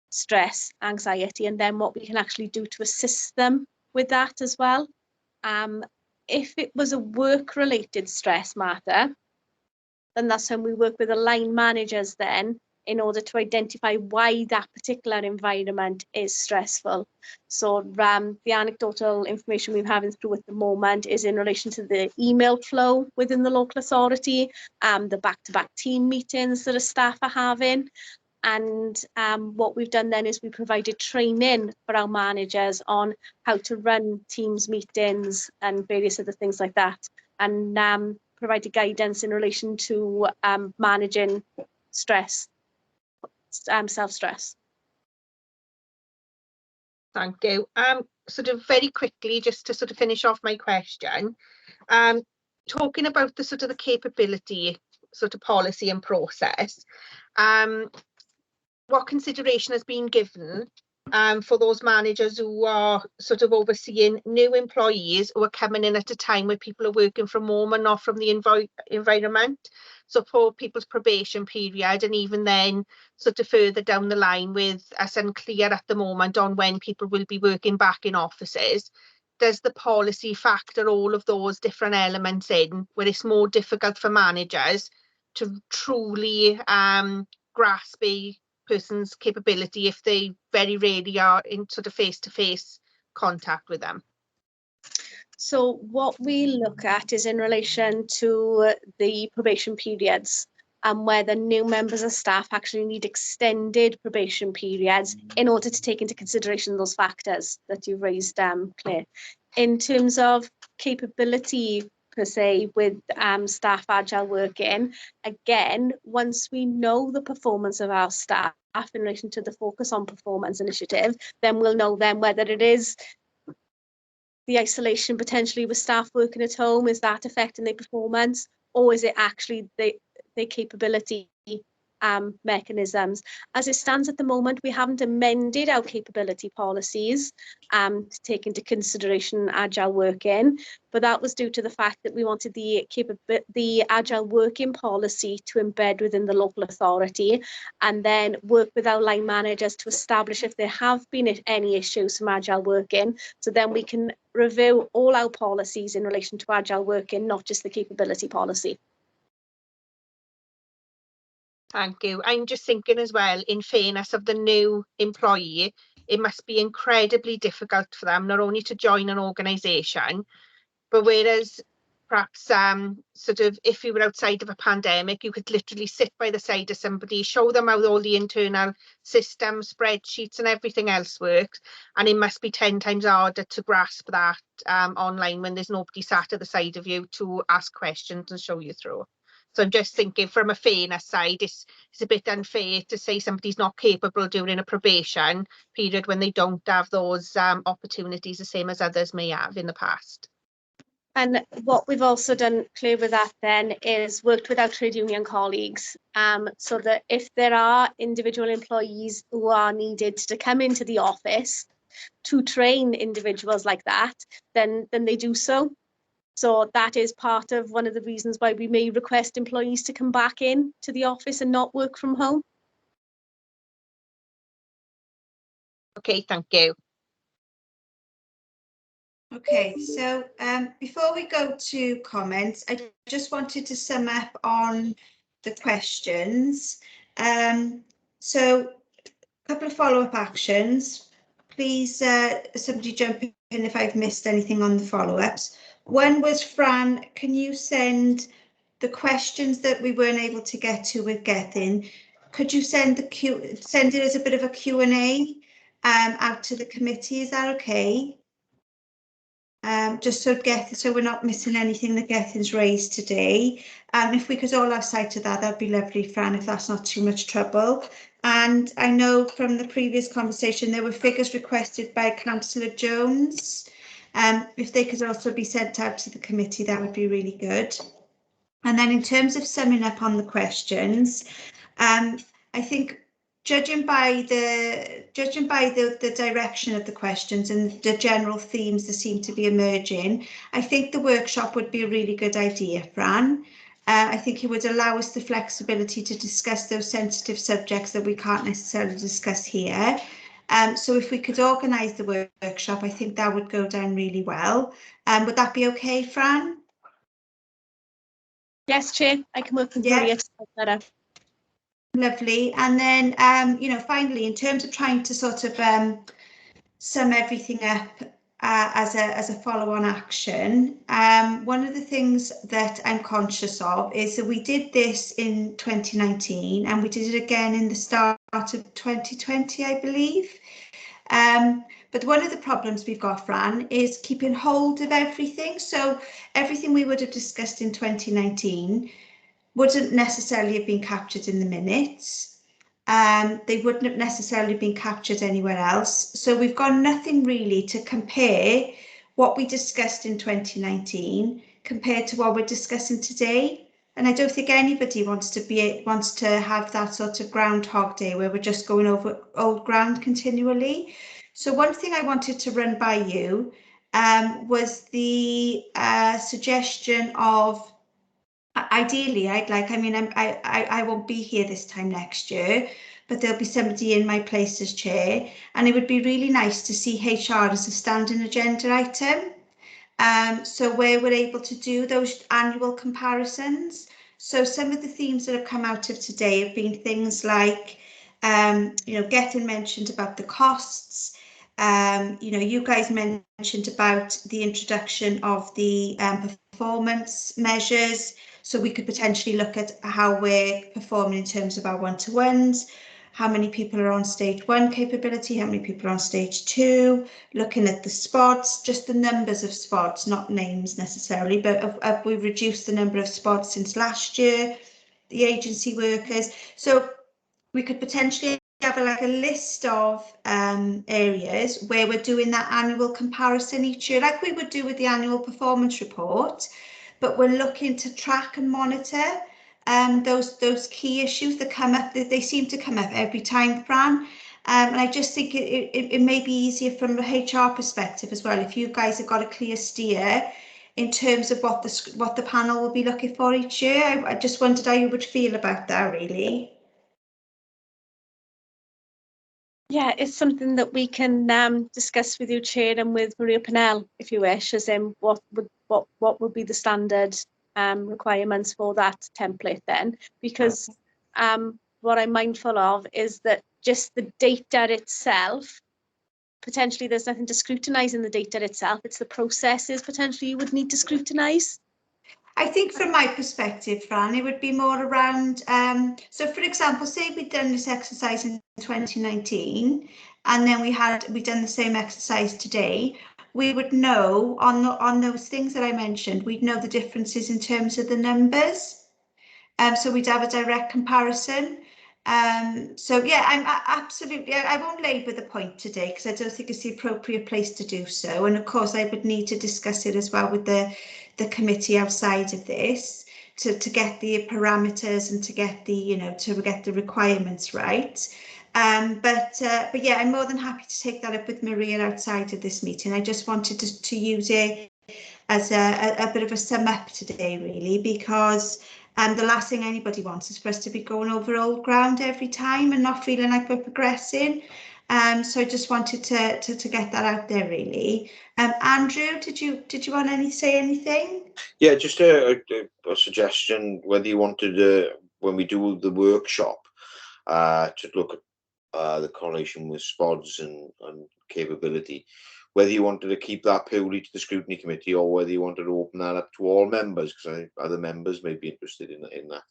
stress, anxiety, and then what we can actually do to assist them with that as well. If it was a work-related stress matter, then that's when we work with the line managers then in order to identify why that particular environment is stressful. So the anecdotal information we're having through at the moment is in relation to the email flow within the local authority, the back-to-back team meetings that our staff are having. And what we've done then is we provided training for our managers on how to run Teams meetings and various other things like that. provided guidance in relation to managing stress, self-stress. Thank you. Sort of very quickly, just to sort of finish off my question, talking about the sort of the capability sort of policy and process, what consideration has been given for those managers who are sort of overseeing new employees who are coming in at a time where people are working from home and not from the environment? So for people's probation period, and even then sort of further down the line with us unclear at the moment on when people will be working back in offices, does the policy factor all of those different elements in, where it's more difficult for managers to truly grasp a person's capability if they very rarely are in sort of face-to-face contact with them? So what we look at is in relation to the probation periods and whether new members of staff actually need extended probation periods in order to take into consideration those factors that you've raised, Claire. In terms of capability per se with staff agile working, again, once we know the performance of our staff in relation to the focus on performance initiative, then we'll know then whether it is the isolation potentially with staff working at home, is that affecting their performance, or is it actually their capability mechanisms? As it stands at the moment, we haven't amended our capability policies to take into consideration agile working, but that was due to the fact that we wanted the agile working policy to embed within the local authority and then work with our line managers to establish if there have been any issues from agile working, so then we can review all our policies in relation to agile working, not just the capability policy. Thank you. I'm just thinking as well, in fairness of the new employee, it must be incredibly difficult for them not only to join an organisation, but whereas perhaps sort of if you were outside of a pandemic, you could literally sit by the side of somebody, show them how all the internal systems, spreadsheets and everything else works, and it must be 10 times harder to grasp that online when there's nobody sat at the side of you to ask questions and show you through. So I'm just thinking from a fairness side, it's a bit unfair to say somebody's not capable during a probation period when they don't have those opportunities the same as others may have in the past. And what we've also done, Claire, with that then is worked with our trade union colleagues so that if there are individual employees who are needed to come into the office to train individuals like that, then they do so. So that is part of one of the reasons why we may request employees to come back in to the office and not work from home. Okay, thank you. Okay, so before we go to comments, I just wanted to sum up on the questions. So a couple of follow-up actions. Please, somebody jump in if I've missed anything on the follow-ups. One was, Fran, can you send the questions that we weren't able to get to with Gethin? Could you send it as a bit of a Q&A out to the committee? Is that okay? Just so we're not missing anything that Gethin's raised today. If we could all have sight of that, that'd be lovely, Fran, if that's not too much trouble. And I know from the previous conversation there were figures requested by Councillor Jones. If they could also be sent out to the committee, that would be really good. And then in terms of summing up on the questions, I think judging by the direction of the questions and the general themes that seem to be emerging, I think the workshop would be a really good idea, Fran. I think it would allow us the flexibility to discuss those sensitive subjects that we can't necessarily discuss here. So if we could organise the workshop, I think that would go down really well. Would that be okay, Fran? Yes, Chair, I can work with Maria to set that up. Lovely. And then, finally, in terms of trying to sort of sum everything up as a follow-on action, one of the things that I'm conscious of is that we did this in 2019 and we did it again in the start of 2020, I believe. But one of the problems we've got, Fran, is keeping hold of everything. So everything we would have discussed in 2019 wouldn't necessarily have been captured in the minutes. They wouldn't have necessarily been captured anywhere else. So we've got nothing really to compare what we discussed in 2019 compared to what we're discussing today. And I don't think anybody wants to have that sort of Groundhog Day where we're just going over old ground continually. So one thing I wanted to run by you was the suggestion of, ideally, I won't be here this time next year, but there'll be somebody in my place as chair, and it would be really nice to see HR as a standing agenda item. So where we're able to do those annual comparisons. So some of the themes that have come out of today have been things like, getting mentioned about the costs. You guys mentioned about the introduction of the performance measures. So we could potentially look at how we're performing in terms of our one-to-ones, how many people are on stage 1 capability, how many people are on stage 2, looking at the spots, just the numbers of spots, not names necessarily, but have we reduced the number of spots since last year, the agency workers. So we could potentially have a list of areas where we're doing that annual comparison each year, like we would do with the annual performance report, but we're looking to track and monitor those key issues that come up. They seem to come up every time, Fran. And I just think it may be easier from a HR perspective as well, if you guys have got a clear steer in terms of what the panel will be looking for each year. I just wondered how you would feel about that, really. Yeah, it's something that we can discuss with you, Chair, and with Maria Pennell, if you wish, as in what would be the standard requirements for that template then, because what I'm mindful of is that just the data itself, potentially there's nothing to scrutinise in the data itself, it's the processes potentially you would need to scrutinise. I think from my perspective, Fran, it would be more around, so for example, say we'd done this exercise in 2019 and then we'd done the same exercise today, we would know on those things that I mentioned, we'd know the differences in terms of the numbers. So we'd have a direct comparison. So yeah, I won't labour the point today because I don't think it's the appropriate place to do so. And of course, I would need to discuss it as well with the committee outside of this to get the parameters and to get the requirements right. But yeah, I'm more than happy to take that up with Maria outside of this meeting. I just wanted to use it as a bit of a sum up today, really, because the last thing anybody wants is for us to be going over old ground every time and not feeling like we're progressing. So I just wanted to get that out there, really. Andrew, did you want to say anything? Yeah, just a suggestion, whether you wanted when we do the workshop to look at the correlation with SPODs and capability, whether you wanted to keep that purely to the scrutiny committee or whether you wanted to open that up to all members, because I think other members may be interested in that.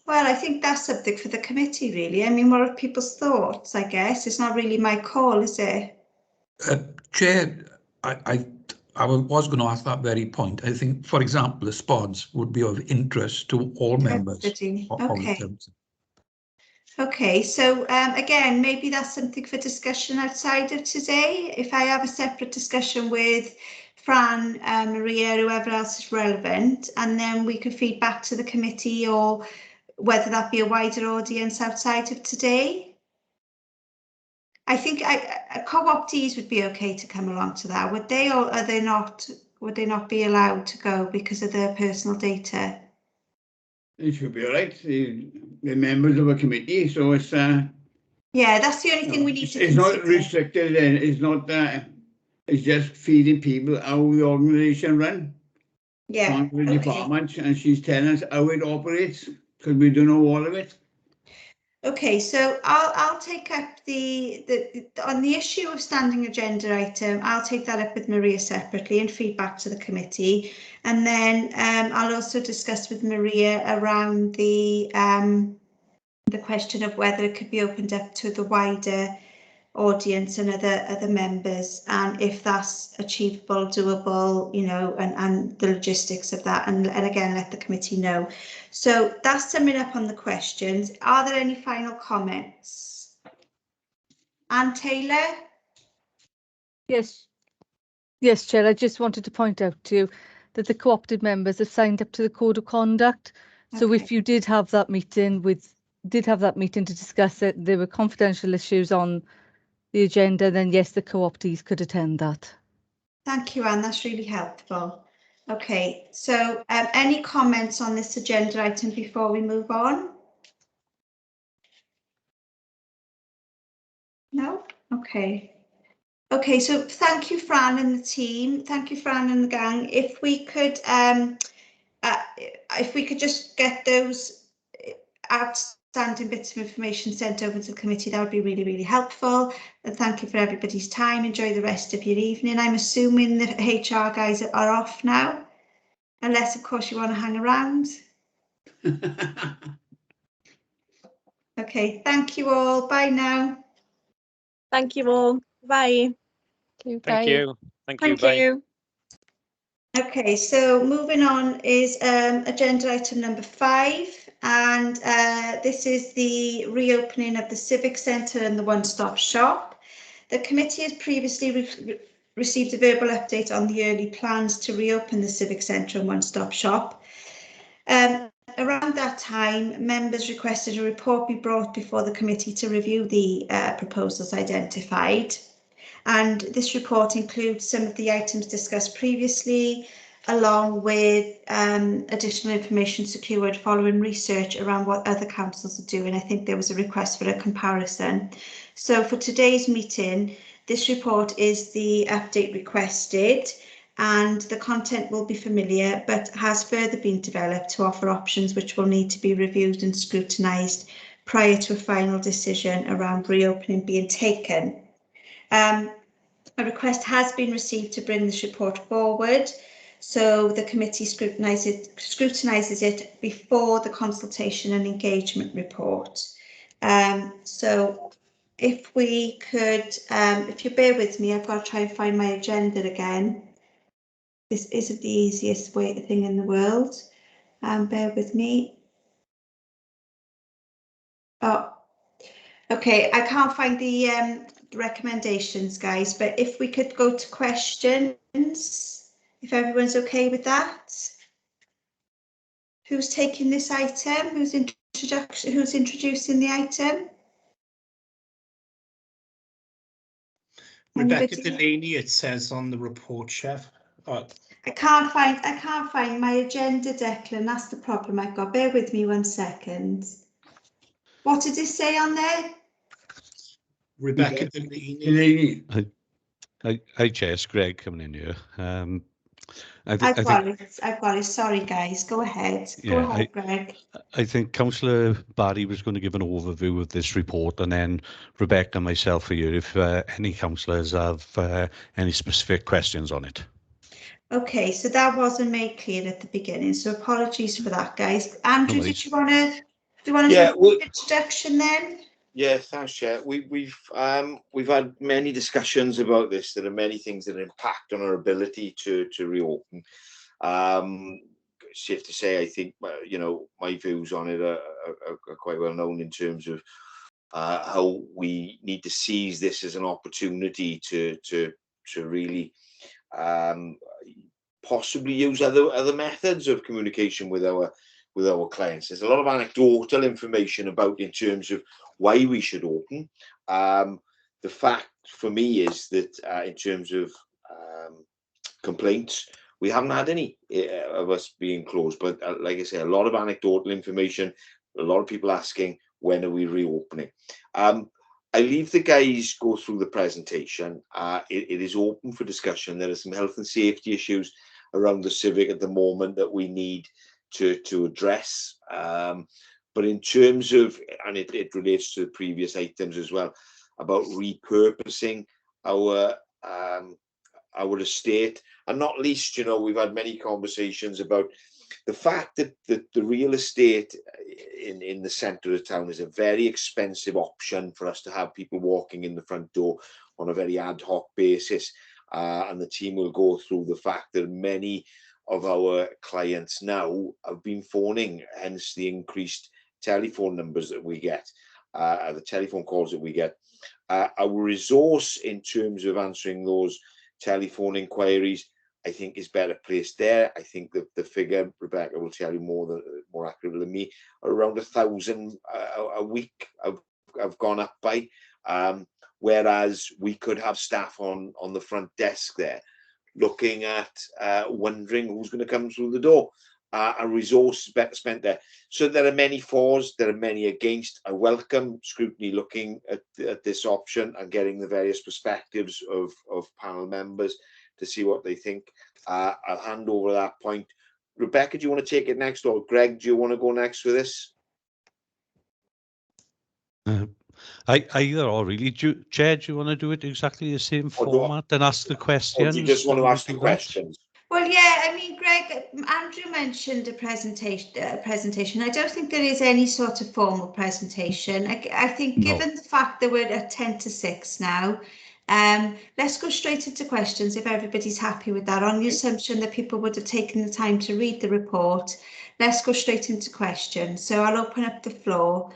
Well, I think that's something for the committee, really. I mean, what are people's thoughts, I guess? It's not really my call, is it? Chair, I was going to ask that very point. I think, for example, the SPODs would be of interest to all members. Okay. Okay, so again, maybe that's something for discussion outside of today. If I have a separate discussion with Fran, Maria, whoever else is relevant, and then we could feed back to the committee, or whether that be a wider audience outside of today. I think co-optees would be okay to come along to that, would they, or are they not? Would they not be allowed to go because of their personal data? It should be all right. The members of a committee, so it's yeah, that's the only thing we need to it's consider. Not restricted, and it's not it's just feeding people how the organisation run. Yeah, the department, and she's telling us how it operates because we don't know all of it. Okay, so I'll take up on the issue of standing agenda item. I'll take that up with Maria separately and feed back to the committee, and then I'll also discuss with Maria around the question of whether it could be opened up to the wider audience and other members, and if that's achievable, doable, you know, and the logistics of that, and again let the committee know. So that's summing up on the questions. Are there any final comments? Anne Taylor? Yes. Yes, Chair, I just wanted to point out to you that the co-opted members have signed up to the Code of Conduct. So Okay. if you did have that meeting to discuss it, there were confidential issues on the agenda, then yes, the co-optees could attend that. Thank you, Anne, that's really helpful. Okay, so any comments on this agenda item before we move on? No? Okay. Okay, so thank you, Fran and the team. Thank you, Fran and the gang. If we could just get those outstanding bits of information sent over to the committee, that would be really, really helpful. And thank you for everybody's time. Enjoy the rest of your evening. I'm assuming the HR guys are off now, unless, of course, you want to hang around. Okay, thank you all. Bye now. Thank you all. Bye. Thank you. Thank you. Thank Bye. you. Okay, so moving on is agenda item number 5, and this is the reopening of the Civic Centre and the one-stop shop. The committee has previously received a verbal update on the early plans to reopen the Civic Centre and one-stop shop. Around that time, members requested a report be brought before the committee to review the proposals identified. And this report includes some of the items discussed previously, along with additional information secured following research around what other councils are doing. I think there was a request for a comparison. So for today's meeting, this report is the update requested, and the content will be familiar, but has further been developed to offer options which will need to be reviewed and scrutinised prior to a final decision around reopening being taken. A request has been received to bring this report forward, so the committee scrutinises it before the consultation and engagement report. So if we could, if you bear with me, I've got to try and find my agenda again. This isn't the easiest thing in the world. Bear with me. Oh, okay, I can't find the recommendations, guys, but if we could go to questions, if everyone's okay with that. Who's taking this item? Who's introducing the item? Rebecca Anybody? Delaney, it says on the report, Chef. I can't find my agenda, Declan. That's the problem I've got. Bear with me 1 second. What did it say on there? Rebecca Delaney. Hi, Chair, it's Greg coming in here. I've got it. Sorry, guys. Go ahead. Go ahead, Greg. I think Councillor Barry was going to give an overview of this report, and then Rebecca and myself are here if any councillors have any specific questions on it. Okay, so that wasn't made clear at the beginning, so apologies for that, guys. Andrew, did you want to do an introduction then? Yeah, thanks, Chair. We've had many discussions about this. There are many things that impact on our ability to reopen. Safe to say, I think you know, my views on it are quite well known in terms of how we need to seize this as an opportunity to really possibly use other methods of communication with our clients. There's a lot of anecdotal information about in terms of why we should open. The fact for me is that in terms of complaints, we haven't had any of us being closed, but like I say, a lot of anecdotal information, a lot of people asking, when are we reopening? I leave the guys go through the presentation. It is open for discussion. There are some health and safety issues around the Civic at the moment that we need to address. But in terms of, and it relates to the previous items as well, about repurposing our estate, and not least, you know, we've had many conversations about the fact that the real estate in the centre of town is a very expensive option for us to have people walking in the front door on a very ad hoc basis, and the team will go through the fact that many of our clients now have been phoning, hence the increased telephone numbers that we get, the telephone calls that we get. Our resource in terms of answering those telephone inquiries, I think, is better placed there. I think that the figure, Rebecca will tell you more accurately than me, around 1,000 a week have gone up by, whereas we could have staff on the front desk there looking at wondering who's going to come through the door. A resource better spent there. So there are many fors, there are many against. I welcome Scrutiny looking at this option and getting the various perspectives of panel members to see what they think. I'll hand over that point. Rebecca, do you want to take it next, or Greg, do you want to go next for this? Either or, really. Chair, do you want to do it exactly the same format and ask the questions? Or do you just want to ask the questions? Well, yeah, I mean, Greg, Andrew mentioned a presentation. I don't think there is any sort of formal presentation. I think given the fact that we're at 10 to 6 now, let's go straight into questions if everybody's happy with that. On the assumption that people would have taken the time to read the report, let's go straight into questions. So I'll open up the floor.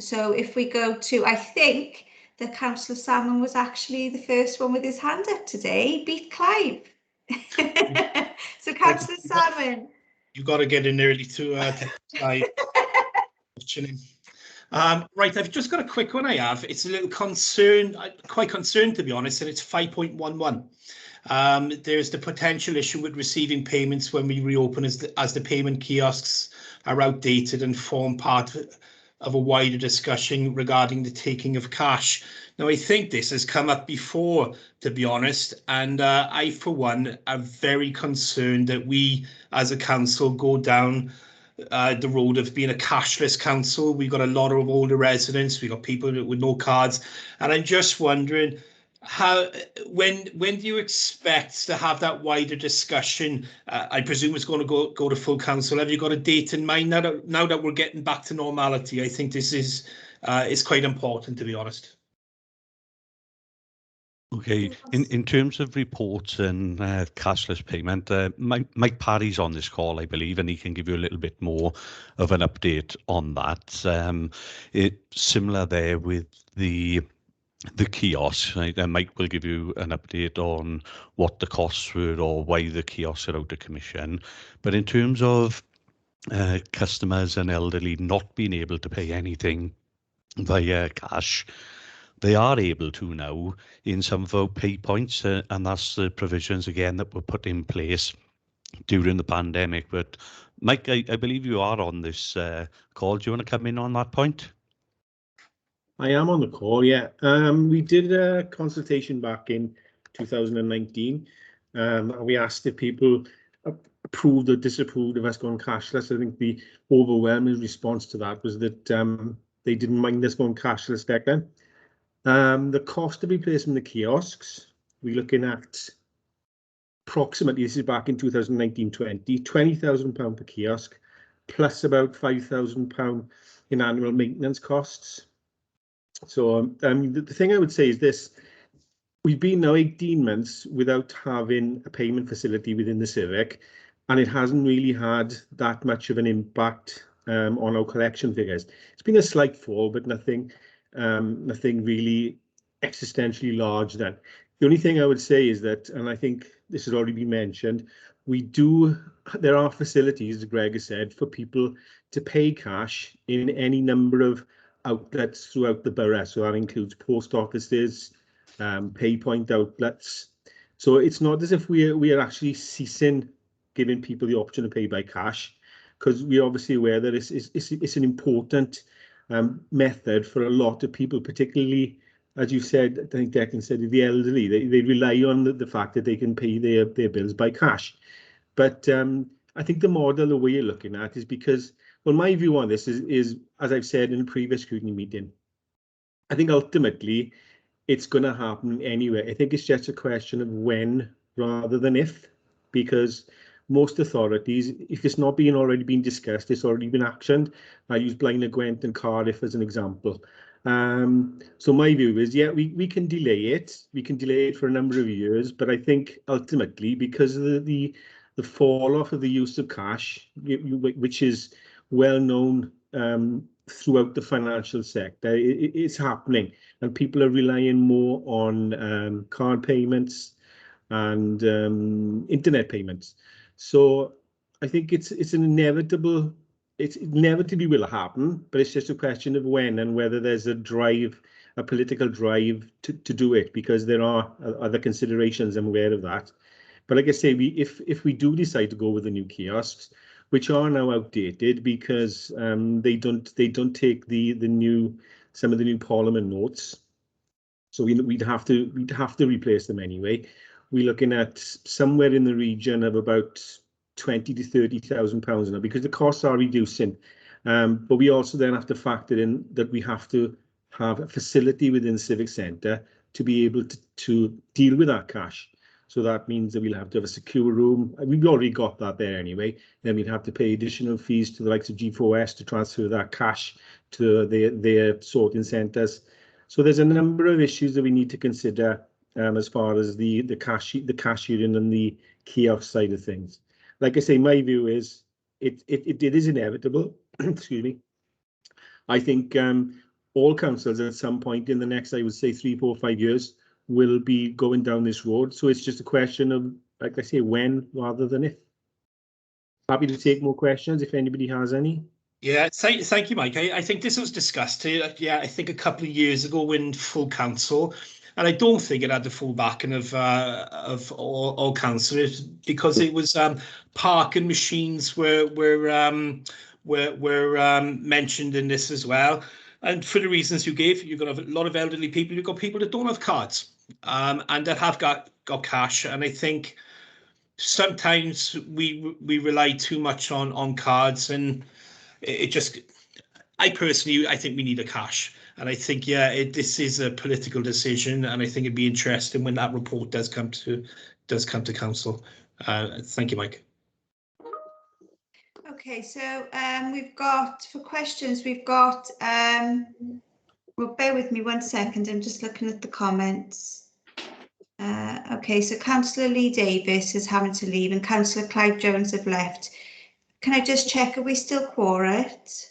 So if we go to, I think that Councillor Salmon was actually the first one with his hand up today. Beat Clive. So Councillor Salmon. You've got to get in early to Clive. Right, I've just got a quick one I have. It's a little concern, quite concerned to be honest, and it's 5.11. There's the potential issue with receiving payments when we reopen as the payment kiosks are outdated and form part of a wider discussion regarding the taking of cash. Now, I think this has come up before, to be honest, and I, for one, am very concerned that we, as a council, go down the road of being a cashless council. We've got a lot of older residents, we've got people with no cards, and I'm just wondering, when do you expect to have that wider discussion? I presume it's going to go to full council. Have you got a date in mind now that we're getting back to normality? I think this is quite important, to be honest. Okay, in terms of reports and cashless payment, Mike Parry's on this call, I believe, and he can give you a little bit more of an update on that. It's similar there with the kiosks, right? Mike will give you an update on what the costs were or why the kiosks are out of commission. But in terms of customers and elderly not being able to pay anything via cash, they are able to now in some of our pay points, and that's the provisions again that were put in place during the pandemic. But Mike, I believe you are on this call. Do you want to come in on that point? I am on the call, yeah. We did a consultation back in 2019, and we asked if people approved or disapproved of us going cashless. I think the overwhelming response to that was that they didn't mind us going cashless back then. The cost of replacing the kiosks, we're looking at approximately, this is back in 2019-20, £20,000 per kiosk, plus about £5,000 in annual maintenance costs. So the thing I would say is this: we've been now 18 months without having a payment facility within the Civic, and it hasn't really had that much of an impact on our collection figures. It's been a slight fall, but nothing really existentially large then. The only thing I would say is that, and I think this has already been mentioned, there are facilities, as Greg has said, for people to pay cash in any number of outlets throughout the borough. So that includes post offices, pay point outlets. So it's not as if we are actually ceasing giving people the option to pay by cash, because we're obviously aware that it's an important method for a lot of people, particularly, as you said, I think Declan said, the elderly. They rely on the fact that they can pay their bills by cash. But I think the model, the way you're looking at, is because, well, my view on this is, as I've said in a previous scrutiny meeting, I think ultimately it's going to happen anyway. I think it's just a question of when rather than if, because most authorities, if it's not already been discussed, it's already been actioned. I use Blaenau Gwent and Cardiff as an example. So my view is, yeah, we can delay it. We can delay it for a number of years, but I think ultimately, because of the fall off of the use of cash, which is well known throughout the financial sector, it's happening, and people are relying more on card payments and internet payments. So I think it's inevitable. It inevitably will happen, but it's just a question of when and whether there's a drive, a political drive to do it, because there are other considerations. I'm aware of that. But like I say, if we do decide to go with the new kiosks, which are now outdated because they don't take some of the new Parliament notes, so we'd have to replace them anyway. We're looking at somewhere in the region of about £20,000 to £30,000 now, because the costs are reducing. But we also then have to factor in that we have to have a facility within the Civic Centre to be able to deal with that cash. So that means that we'll have to have a secure room. We've already got that there anyway. Then we'd have to pay additional fees to the likes of G4S to transfer that cash to their sorting centres. So there's a number of issues that we need to consider as far as the cashiering and the kiosk side of things. Like I say, my view is it is inevitable. Excuse me. I think all councils at some point in the next, I would say, 3, 4, 5 years will be going down this road. So it's just a question of, like I say, when rather than if. Happy to take more questions if anybody has any. Yeah, thank you, Mike. I think this was discussed, yeah, I think a couple of years ago in full council, and I don't think it had the full backing of all councillors, because it was parking machines were mentioned in this as well. And for the reasons you gave, you've got a lot of elderly people, you've got people that don't have cards, and that have got cash. And I think sometimes we rely too much on cards, and it just, I think we need a cash. And I think, yeah, this is a political decision, and I think it'd be interesting when that report does come to council. Thank you, Mike. Okay, so we've got, for questions, we've got, well, bear with me 1 second, I'm just looking at the comments. Okay, so Councillor Lee Davis is having to leave and Councillor Clive Jones have left. Can I just check, are we still quorate?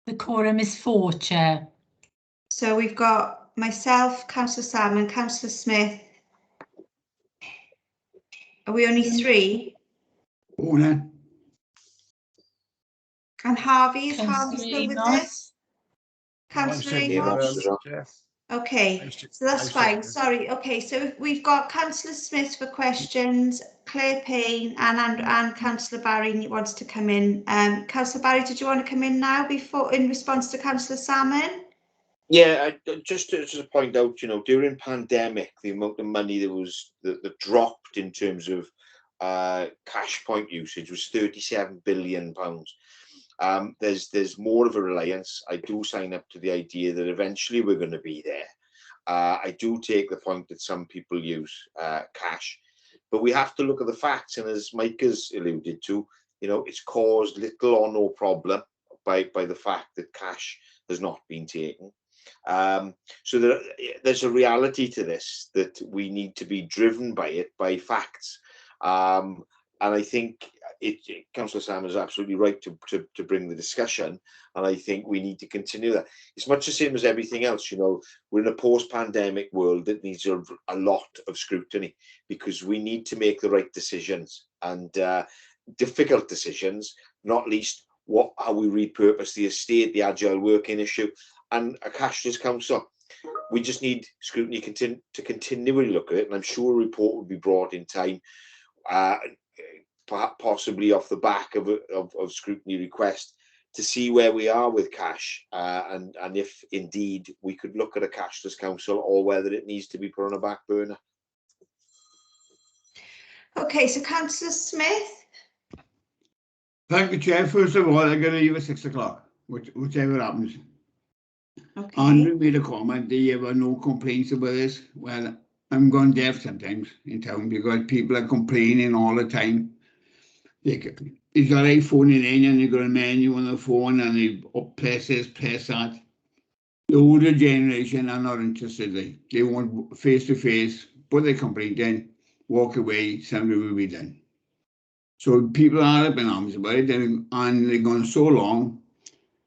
The quorum is 4, Chair. So we've got myself, Councillor Salmon, Councillor Smith. Are we only 3? Oh, no. And Harvey, is Harvey Councillor still with Amos? us? Councillor Amos? Okay, so that's fine. Sorry. Okay, so we've got Councillor Smith for questions, Claire Payne, and Councillor Barry wants to come in. Councillor Barry, did you want to come in now in response to Councillor Salmon? Yeah, just to point out, during pandemic, the amount of money that dropped in terms of cash point usage was £37 billion. There's more of a reliance. I do sign up to the idea that eventually we're going to be there. I do take the point that some people use cash, but we have to look at the facts. And as Mike has alluded to, it's caused little or no problem by the fact that cash has not been taken. So there's a reality to this, that we need to be driven by it, by facts. And I think Councillor Salmon is absolutely right to bring the discussion, and I think we need to continue that. It's much the same as everything else. We're in a post-pandemic world that needs a lot of scrutiny, because we need to make the right decisions, and difficult decisions, not least how we repurpose the estate, the agile working issue, and a cashless council. We just need scrutiny to continually look at it, and I'm sure a report will be brought in time, possibly off the back of scrutiny request, to see where we are with cash, and if indeed we could look at a cashless council, or whether it needs to be put on a back burner. Okay, so Councillor Smith. Thank you, Chair. First of all, I'm going to leave at 6 o'clock, whichever happens. Okay. Andrew made a comment that there were no complaints about this. Well, I'm gone deaf sometimes in town because people are complaining all the time. He's got iPhone in and you've got a menu on the phone and you press this, press that. The older generation are not interested. They want face to face, put their complaint in, walk away, something will be done. So people are up in arms about it, and they've gone so long.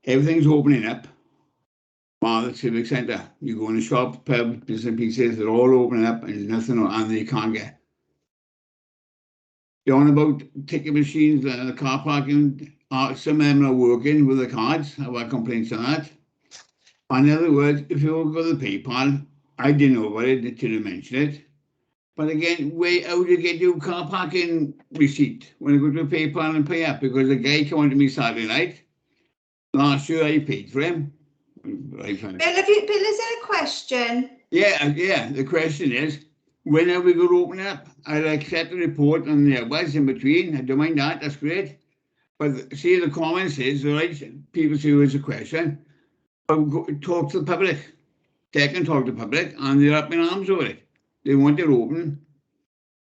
Everything's opening up. The Civic Centre, you go in the shop, pub, bits and pieces, they're all opening up and there's nothing and they can't get. You're on about ticket machines, the car parking, some of them are working with the cards. I've had complaints on that. In other words, if you go to the PayPal, I didn't know about it until you mentioned it. But again, how do you get your car parking receipt when you go to PayPal and pay up? Because the guy came on to me Saturday night. Last year I paid for him. Bill, is there a question? Yeah. The question is, when are we going to open up? I'll accept the report and there was in between. I don't mind that. That's great. But see, the comments is, right, people say it's a question. But talk to the public. They can talk to the public and they're up in arms over it. They want it open.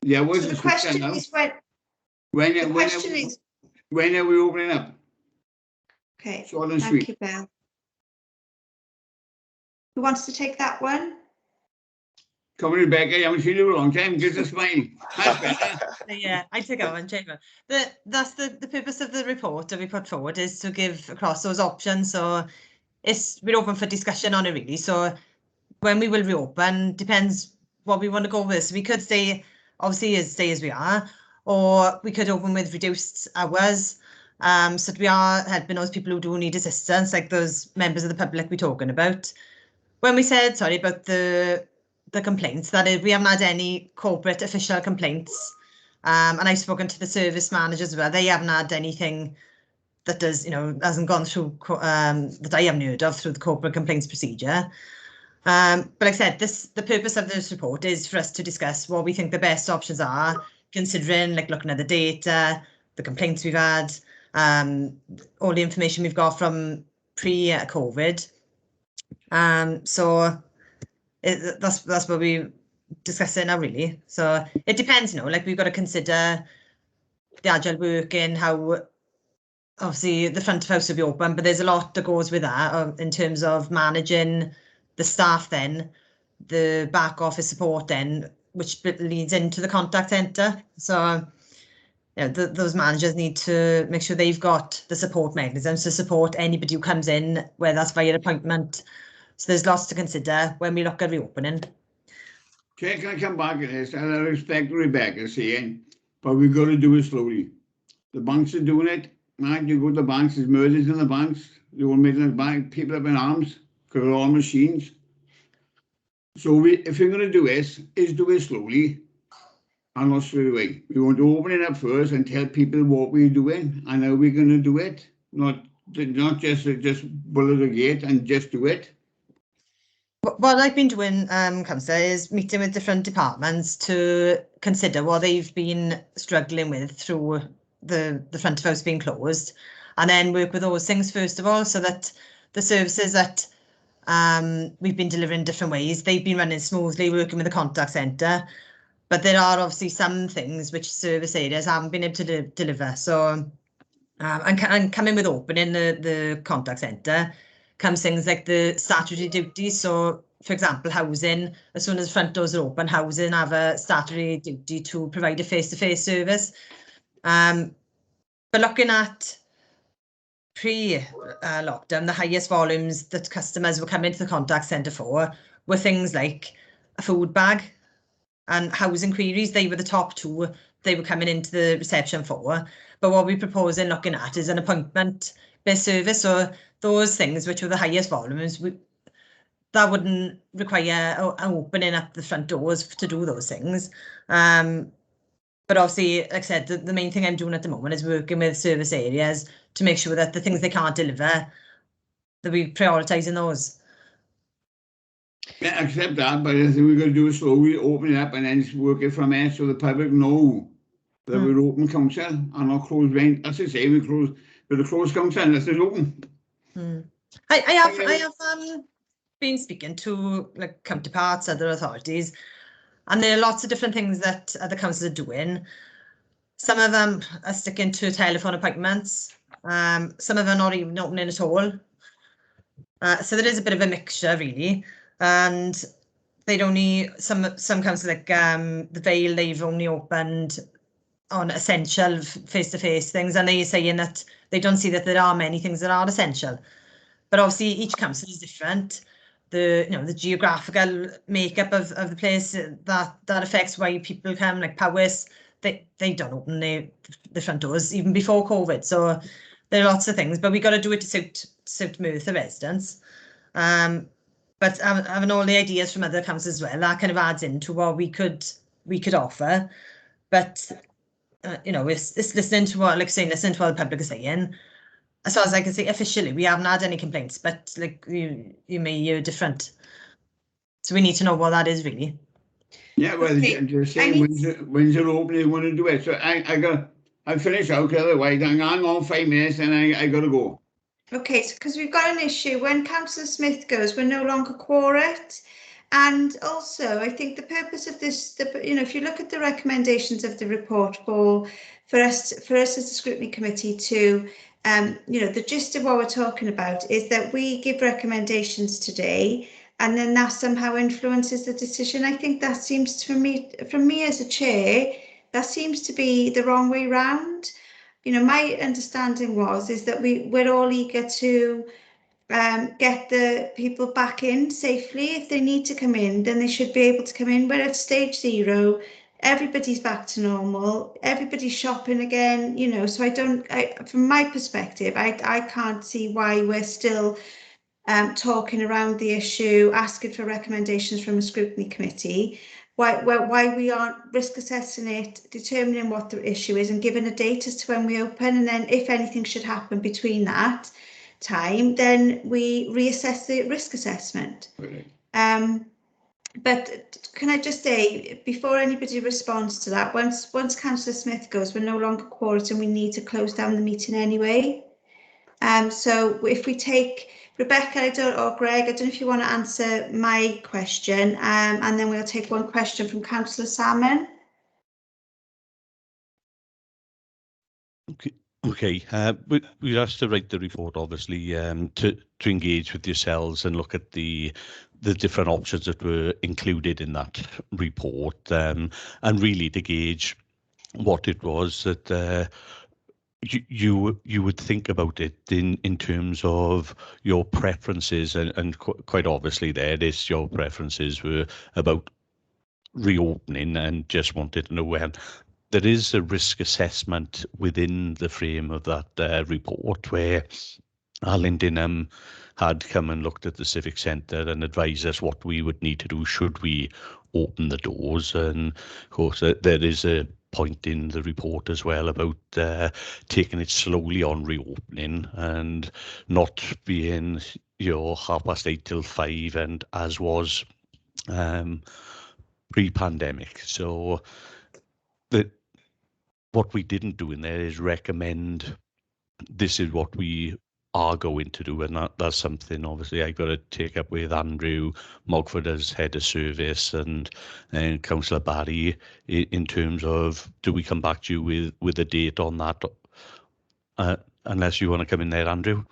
So the question is when are we opening up? Okay, short and thank sweet. you, Bill. Who wants to take that one? Come on, Rebecca, I haven't seen you for a long time. Give us a smile. Yeah, I take that one, Chamber. That's the purpose of the report that we put forward, is to give across those options. So we're open for discussion on it, really. So when we will reopen depends what we want to go with. So we could stay as we are, or we could open with reduced hours. So that we are helping those people who do need assistance, like those members of the public we're talking about. When we said, sorry, about the complaints, that is, we haven't had any corporate official complaints. And I've spoken to the service managers as well. They haven't had anything that hasn't gone through, that I haven't heard of through the corporate complaints procedure. But like I said, the purpose of this report is for us to discuss what we think the best options are, considering, like, looking at the data, the complaints we've had, all the information we've got from pre-COVID. So that's what we're discussing now, really. So it depends, like, we've got to consider the agile working, how obviously the front of house will be open, but there's a lot that goes with that in terms of managing the staff, then the back office support, then which leads into the contact centre. So those managers need to make sure they've got the support mechanisms to support anybody who comes in, whether that's via appointment. So there's lots to consider when we look at reopening. Okay, can I come back to this? And I respect Rebecca saying, but we've got to do it slowly. The banks are doing it. Right? You go to the banks, there's murders in the banks. They were making the bank, people up in arms because they're all machines. So if we're going to do this, is do it slowly and not straight away. We want to open it up first and tell people what we're doing and how we're going to do it. Not just bullet the gate and just do it. What I've been doing, Councillor, is meeting with different departments to consider what they've been struggling with through the front of house being closed, and then work with those things first of all, so that the services that we've been delivering in different ways, they've been running smoothly, working with the contact centre. But there are obviously some things which service areas haven't been able to deliver. So and coming with opening the contact centre comes things like the statutory duties. So, for example, housing, as soon as front doors are open, housing have a statutory duty to provide a face-to-face service. But looking at pre-lockdown, the highest volumes that customers were coming to the contact centre for were things like a food bag and housing queries. They were the top two they were coming into the reception for. But what we're proposing looking at is an appointment-based service. So those things which were the highest volumes, that wouldn't require opening up the front doors to do those things. But obviously, like I said, the main thing I'm doing at the moment is working with service areas to make sure that the things they can't deliver, that we're prioritising those. Yeah, I accept that, but I think we're going to do it slowly, open it up and then work it from there so the public know that we're open council and not closed rent. As I say, we close with a closed council and this is open. I have been speaking to, like, counterparts, other authorities, And there are lots of different things that the councils are doing. Some of them are sticking to telephone appointments. Some of them are not even opening at all. So there is a bit of a mixture, really. And they'd only, some councils like the Vale, they've only opened on essential face-to-face things, and they're saying that they don't see that there are many things that are essential. But obviously each council is different. The geographical makeup of the place, that affects why people come, like Powys, they don't open the front doors even before COVID. So there are lots of things, but we got to do it to suit Merthyr residents. But having all the ideas from other councils as well, that kind of adds into what we could offer. But it's listening to what, listening to what the public is saying. As far as I can say, officially, we haven't had any complaints, but like you may hear different. So we need to know what that is really. Yeah, well, just saying when's it open, they want to do it. So I'll finish out otherwise. Hang on 5 minutes and I got to go. Okay, so because we've got an issue, when Councillor Smith goes, we're no longer quorate. And also, I think the purpose of this, if you look at the recommendations of the report for us as a scrutiny committee to, the gist of what we're talking about is that we give recommendations today, and then that somehow influences the decision. I think that seems from me as a chair, that seems to be the wrong way round. My understanding is that we're all eager to get the people back in safely. If they need to come in, then they should be able to come in. We're at stage 0. Everybody's back to normal. Everybody's shopping again, so from my perspective, I can't see why we're still talking around the issue, asking for recommendations from a scrutiny committee. Why we aren't risk assessing it, determining what the issue is and giving a date as to when we open, and then if anything should happen between that time, then we reassess the risk assessment. Right. But can I just say, before anybody responds to that, once Councillor Smith goes, we're no longer quorate and we need to close down the meeting anyway. So if we take Rebecca or Greg, I don't know if you want to answer my question, and then we'll take one question from Councillor Salmon. Okay. We asked to write the report, obviously, to engage with yourselves and look at the different options that were included in that report, and really to gauge what it was that you would think about it in terms of your preferences, and quite obviously there it is, your preferences were about reopening and just wanted to know when. There is a risk assessment within the frame of that report where Alan Dinham had come and looked at the Civic Centre and advised us what we would need to do should we open the doors. And of course, there is a point in the report as well about taking it slowly on reopening and not being 8:30 till 5, and as was pre-pandemic. So what we didn't do in there is recommend this is what we are going to do, and that's something obviously I've got to take up with Andrew Mogford as head of service and Councillor Barry in terms of, do we come back to you with a date on that, unless you want to come in there, Andrew?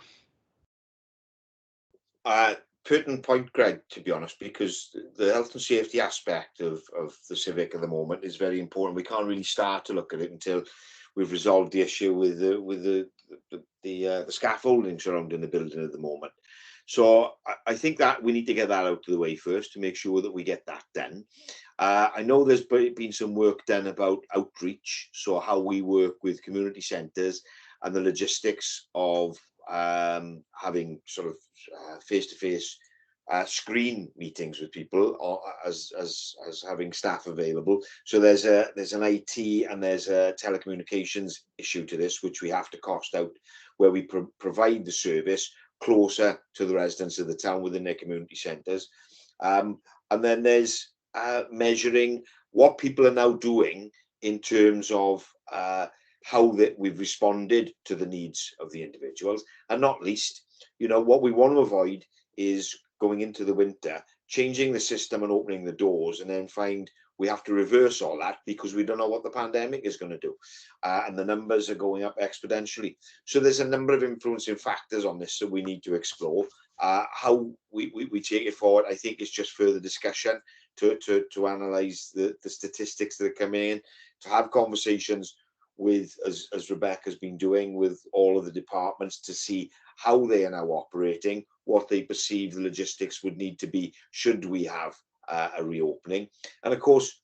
Pertinent point, Greg, to be honest, because the health and safety aspect of the Civic at the moment is very important. We can't really start to look at it until we've resolved the issue with the scaffolding surrounding the building at the moment. So I think that we need to get that out of the way first to make sure that we get that done. I know there's been some work done about outreach, so how we work with community centres and the logistics of having sort of face-to-face screen meetings with people, or as having staff available. So there's an IT and there's a telecommunications issue to this, which we have to cost out, where we provide the service closer to the residents of the town within their community centres. And then there's measuring what people are now doing in terms of how that we've responded to the needs of the individuals, and not least, what we want to avoid is going into the winter, changing the system and opening the doors, and then find we have to reverse all that because we don't know what the pandemic is going to do. And the numbers are going up exponentially. So there's a number of influencing factors on this that we need to explore. How we take it forward, I think, is just further discussion to analyse the statistics that are coming in, to have conversations with, as Rebecca's been doing, with all of the departments to see how they are now operating, what they perceive the logistics would need to be should we have a reopening. And of course,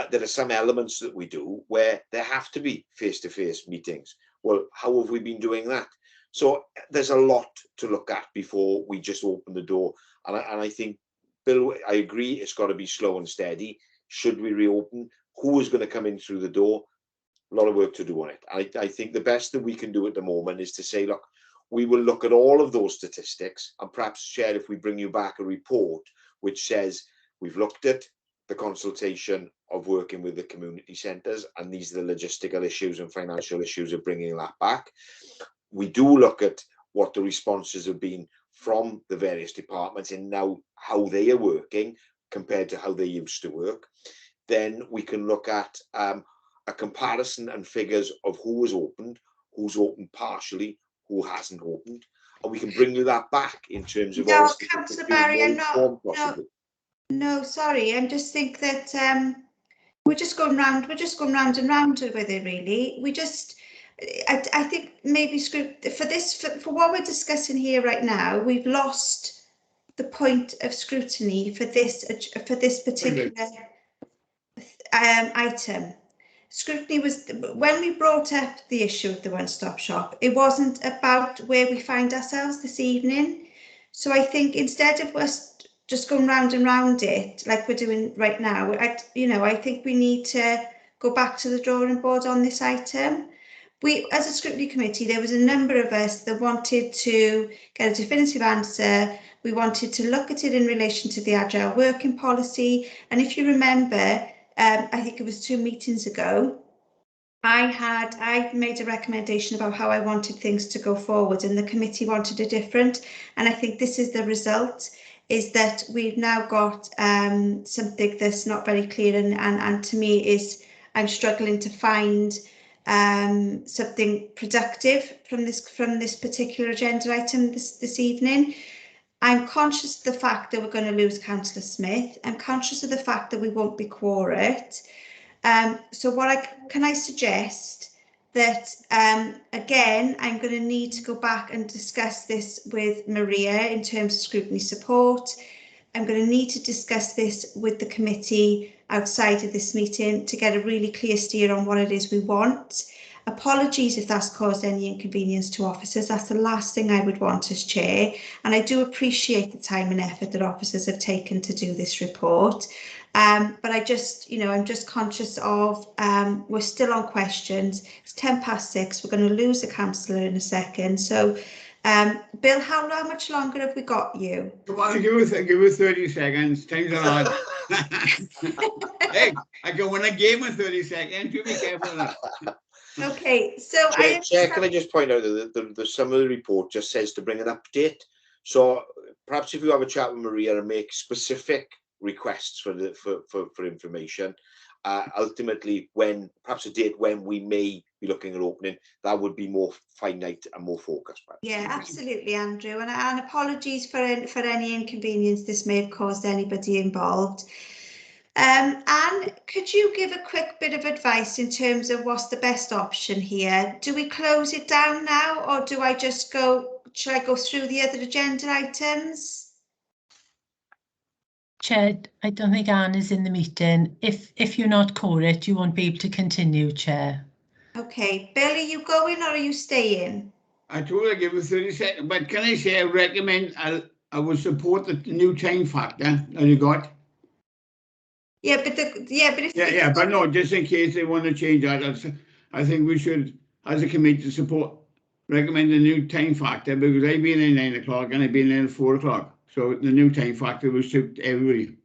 there are some elements that we do where there have to be face-to-face meetings. Well, how have we been doing that? So there's a lot to look at before we just open the door. And I think, Bill, I agree, it's got to be slow and steady. Should we reopen? Who is going to come in through the door? A lot of work to do on it. I think the best that we can do at the moment is to say, look, we will look at all of those statistics and perhaps share, if we bring you back a report which says we've looked at the consultation of working with the community centres, and these are the logistical issues and financial issues of bringing that back. We do look at what the responses have been from the various departments and now how they are working compared to how they used to work. Then we can look at a comparison and figures of who has opened, who's opened partially, who hasn't opened, and we can bring you that back in terms of. No, Councillor Barry, I'm not. No, sorry. I just think that we're just going round and round with it. Really, we just. I think maybe for what we're discussing here right now, we've lost the point of scrutiny for this particular item. Scrutiny was, when we brought up the issue of the one-stop shop, it wasn't about where we find ourselves this evening. So I think instead of us just going round and round it like we're doing right now, I think we need to go back to the drawing board on this item. We, as a scrutiny committee, there was a number of us that wanted to get a definitive answer. We wanted to look at it in relation to the agile working policy. And if you remember, I think it was 2 meetings ago, I made a recommendation about how I wanted things to go forward, and the committee wanted a different. And I think this is the result, is that we've now got something that's not very clear, and to me I'm struggling to find something productive from this particular agenda item this evening. I'm conscious of the fact that we're going to lose Councillor Smith. I'm conscious of the fact that we won't be quorate. So can I suggest that again, I'm going to need to go back and discuss this with Maria in terms of scrutiny support. I'm going to need to discuss this with the committee outside of this meeting to get a really clear steer on what it is we want. Apologies if that's caused any inconvenience to officers. That's the last thing I would want as chair. And I do appreciate the time and effort that officers have taken to do this report. But I'm just conscious of we're still on questions. It's 6:10. We're going to lose a councillor in a second. So, Bill, how much longer have we got you? Come on, give us 30 seconds. Time's a lot. Hey, I can win a game in 30 seconds. You be careful of that. Okay, so Chair, can I just point out that the summary of the report just says to bring an update. So perhaps if you have a chat with Maria and make specific requests for information, ultimately perhaps a date when we may be looking at opening, that would be more finite and more focused. Perhaps. Yeah, absolutely, Andrew, and apologies for any inconvenience this may have caused anybody involved. Anne, could you give a quick bit of advice in terms of what's the best option here? Do we close it down now, or should I go through the other agenda items? Chair, I don't think Anne is in the meeting. If you're not quorate, you won't be able to continue, Chair. Okay, Bill, are you going or are you staying? I told you I give you 30 seconds, but can I say I recommend I would support the new time factor that you got. Yeah, but no, just in case they want to change that, I think we should, as a committee, recommend the new time factor, because I've been in 9 o'clock and I've been in at 4 o'clock. So the new time factor will suit everybody.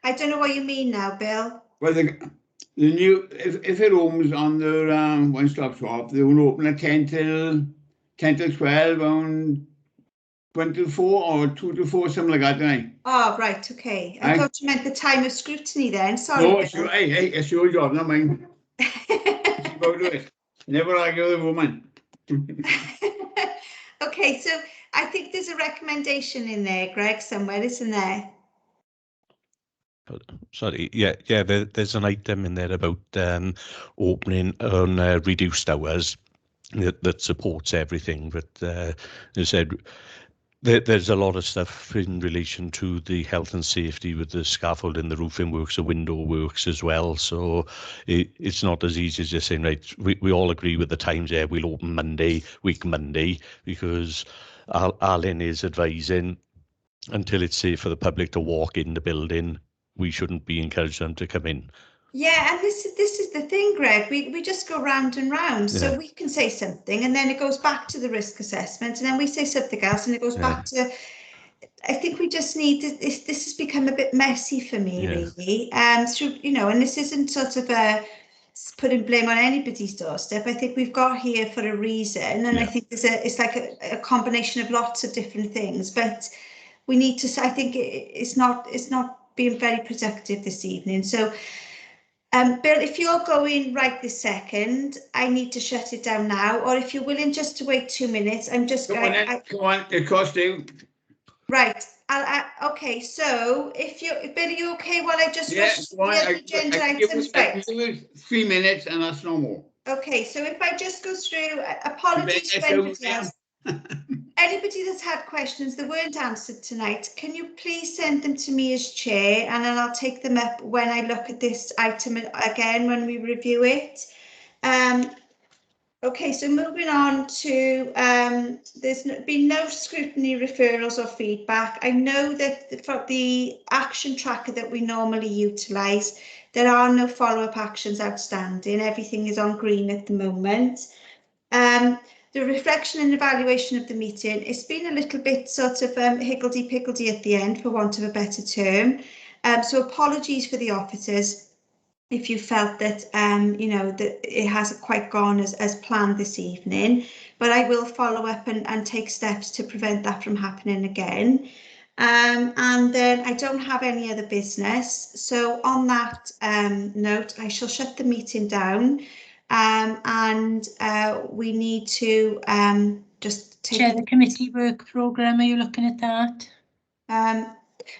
I don't know what you mean now, Bill. Well, the new, if it opens on the one-stop shop, they will open at 10 till 12 on 1 till 4 or 2 till 4, something like that, don't Oh, right, okay. I Aye. thought you meant the time of scrutiny then. I? Sorry. No, Bill. it's your job, not mine. Keep out of it. Never argue with a woman. Okay, so I think there's a recommendation in there, Greg, somewhere, isn't there? Sorry, there's an item in there about opening on reduced hours that supports everything. But as I said, there's a lot of stuff in relation to the health and safety with the scaffolding, the roofing works, the window works as well. So it's not as easy as just saying, right, we all agree with the times there, we'll open week Monday, because Alan is advising until it's safe for the public to walk in the building, we shouldn't be encouraging them to come in. Yeah, and this is the thing, Greg. We just go round and round. So Yeah. we can say something, and then it goes back to the risk assessment, and then we say something else, and it goes back to. I think we just need to, this has become a bit messy for me, really. So and this isn't sort of putting blame on anybody's doorstep. I think we've got here for a reason, and I think it's like a combination of lots of different things. But we need to. I think it's not being very productive this evening. So. Bill, if you're going right this second, I need to shut it down now. Or if you're willing just to wait 2 minutes, I'm just going. Come on, it costs you. Right. Okay. So, Bill, are you okay while I just rush the other agenda items? Right. 3 minutes, and that's no more. Okay. So if I just go through, apologies to anybody else. Anybody that's had questions that weren't answered tonight, can you please send them to me as chair, and then I'll take them up when I look at this item again when we review it. Okay, so moving on to, there's been no scrutiny referrals or feedback. I know that for the action tracker that we normally utilise, there are no follow-up actions outstanding. Everything is on green at the moment. The reflection and evaluation of the meeting, it's been a little bit sort of higgledy-piggledy at the end, for want of a better term. So apologies for the officers if you felt that, that it hasn't quite gone as planned this evening, but I will follow up and take steps to prevent that from happening again. And then I don't have any other business. So on that note, I shall shut the meeting down. And we need to just take Chair, the committee work programme, are you looking at that?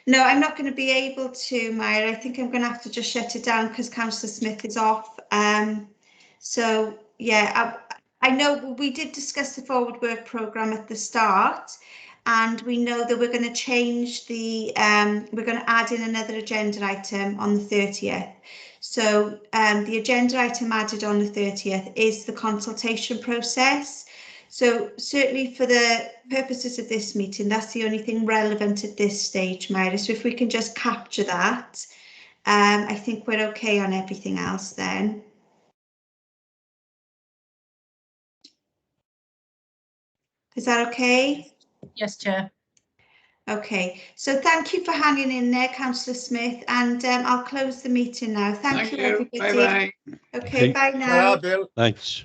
No, I'm not going to be able to, Myra. I think I'm going to have to just shut it down because Councillor Smith is off. So yeah, I know we did discuss the forward work programme at the start, and we know that we're going to change the, we're going to add in another agenda item on the 30th. So the agenda item added on the 30th is the consultation process. So certainly for the purposes of this meeting, that's the only thing relevant at this stage, Myra. So if we can just capture that, I think we're okay on everything else then. Is that okay? Yes, Chair. Okay, so thank you for hanging in there, Councillor Smith, and I'll close the meeting now. Thank you, everybody. Bye-bye. Okay, bye now. Thanks.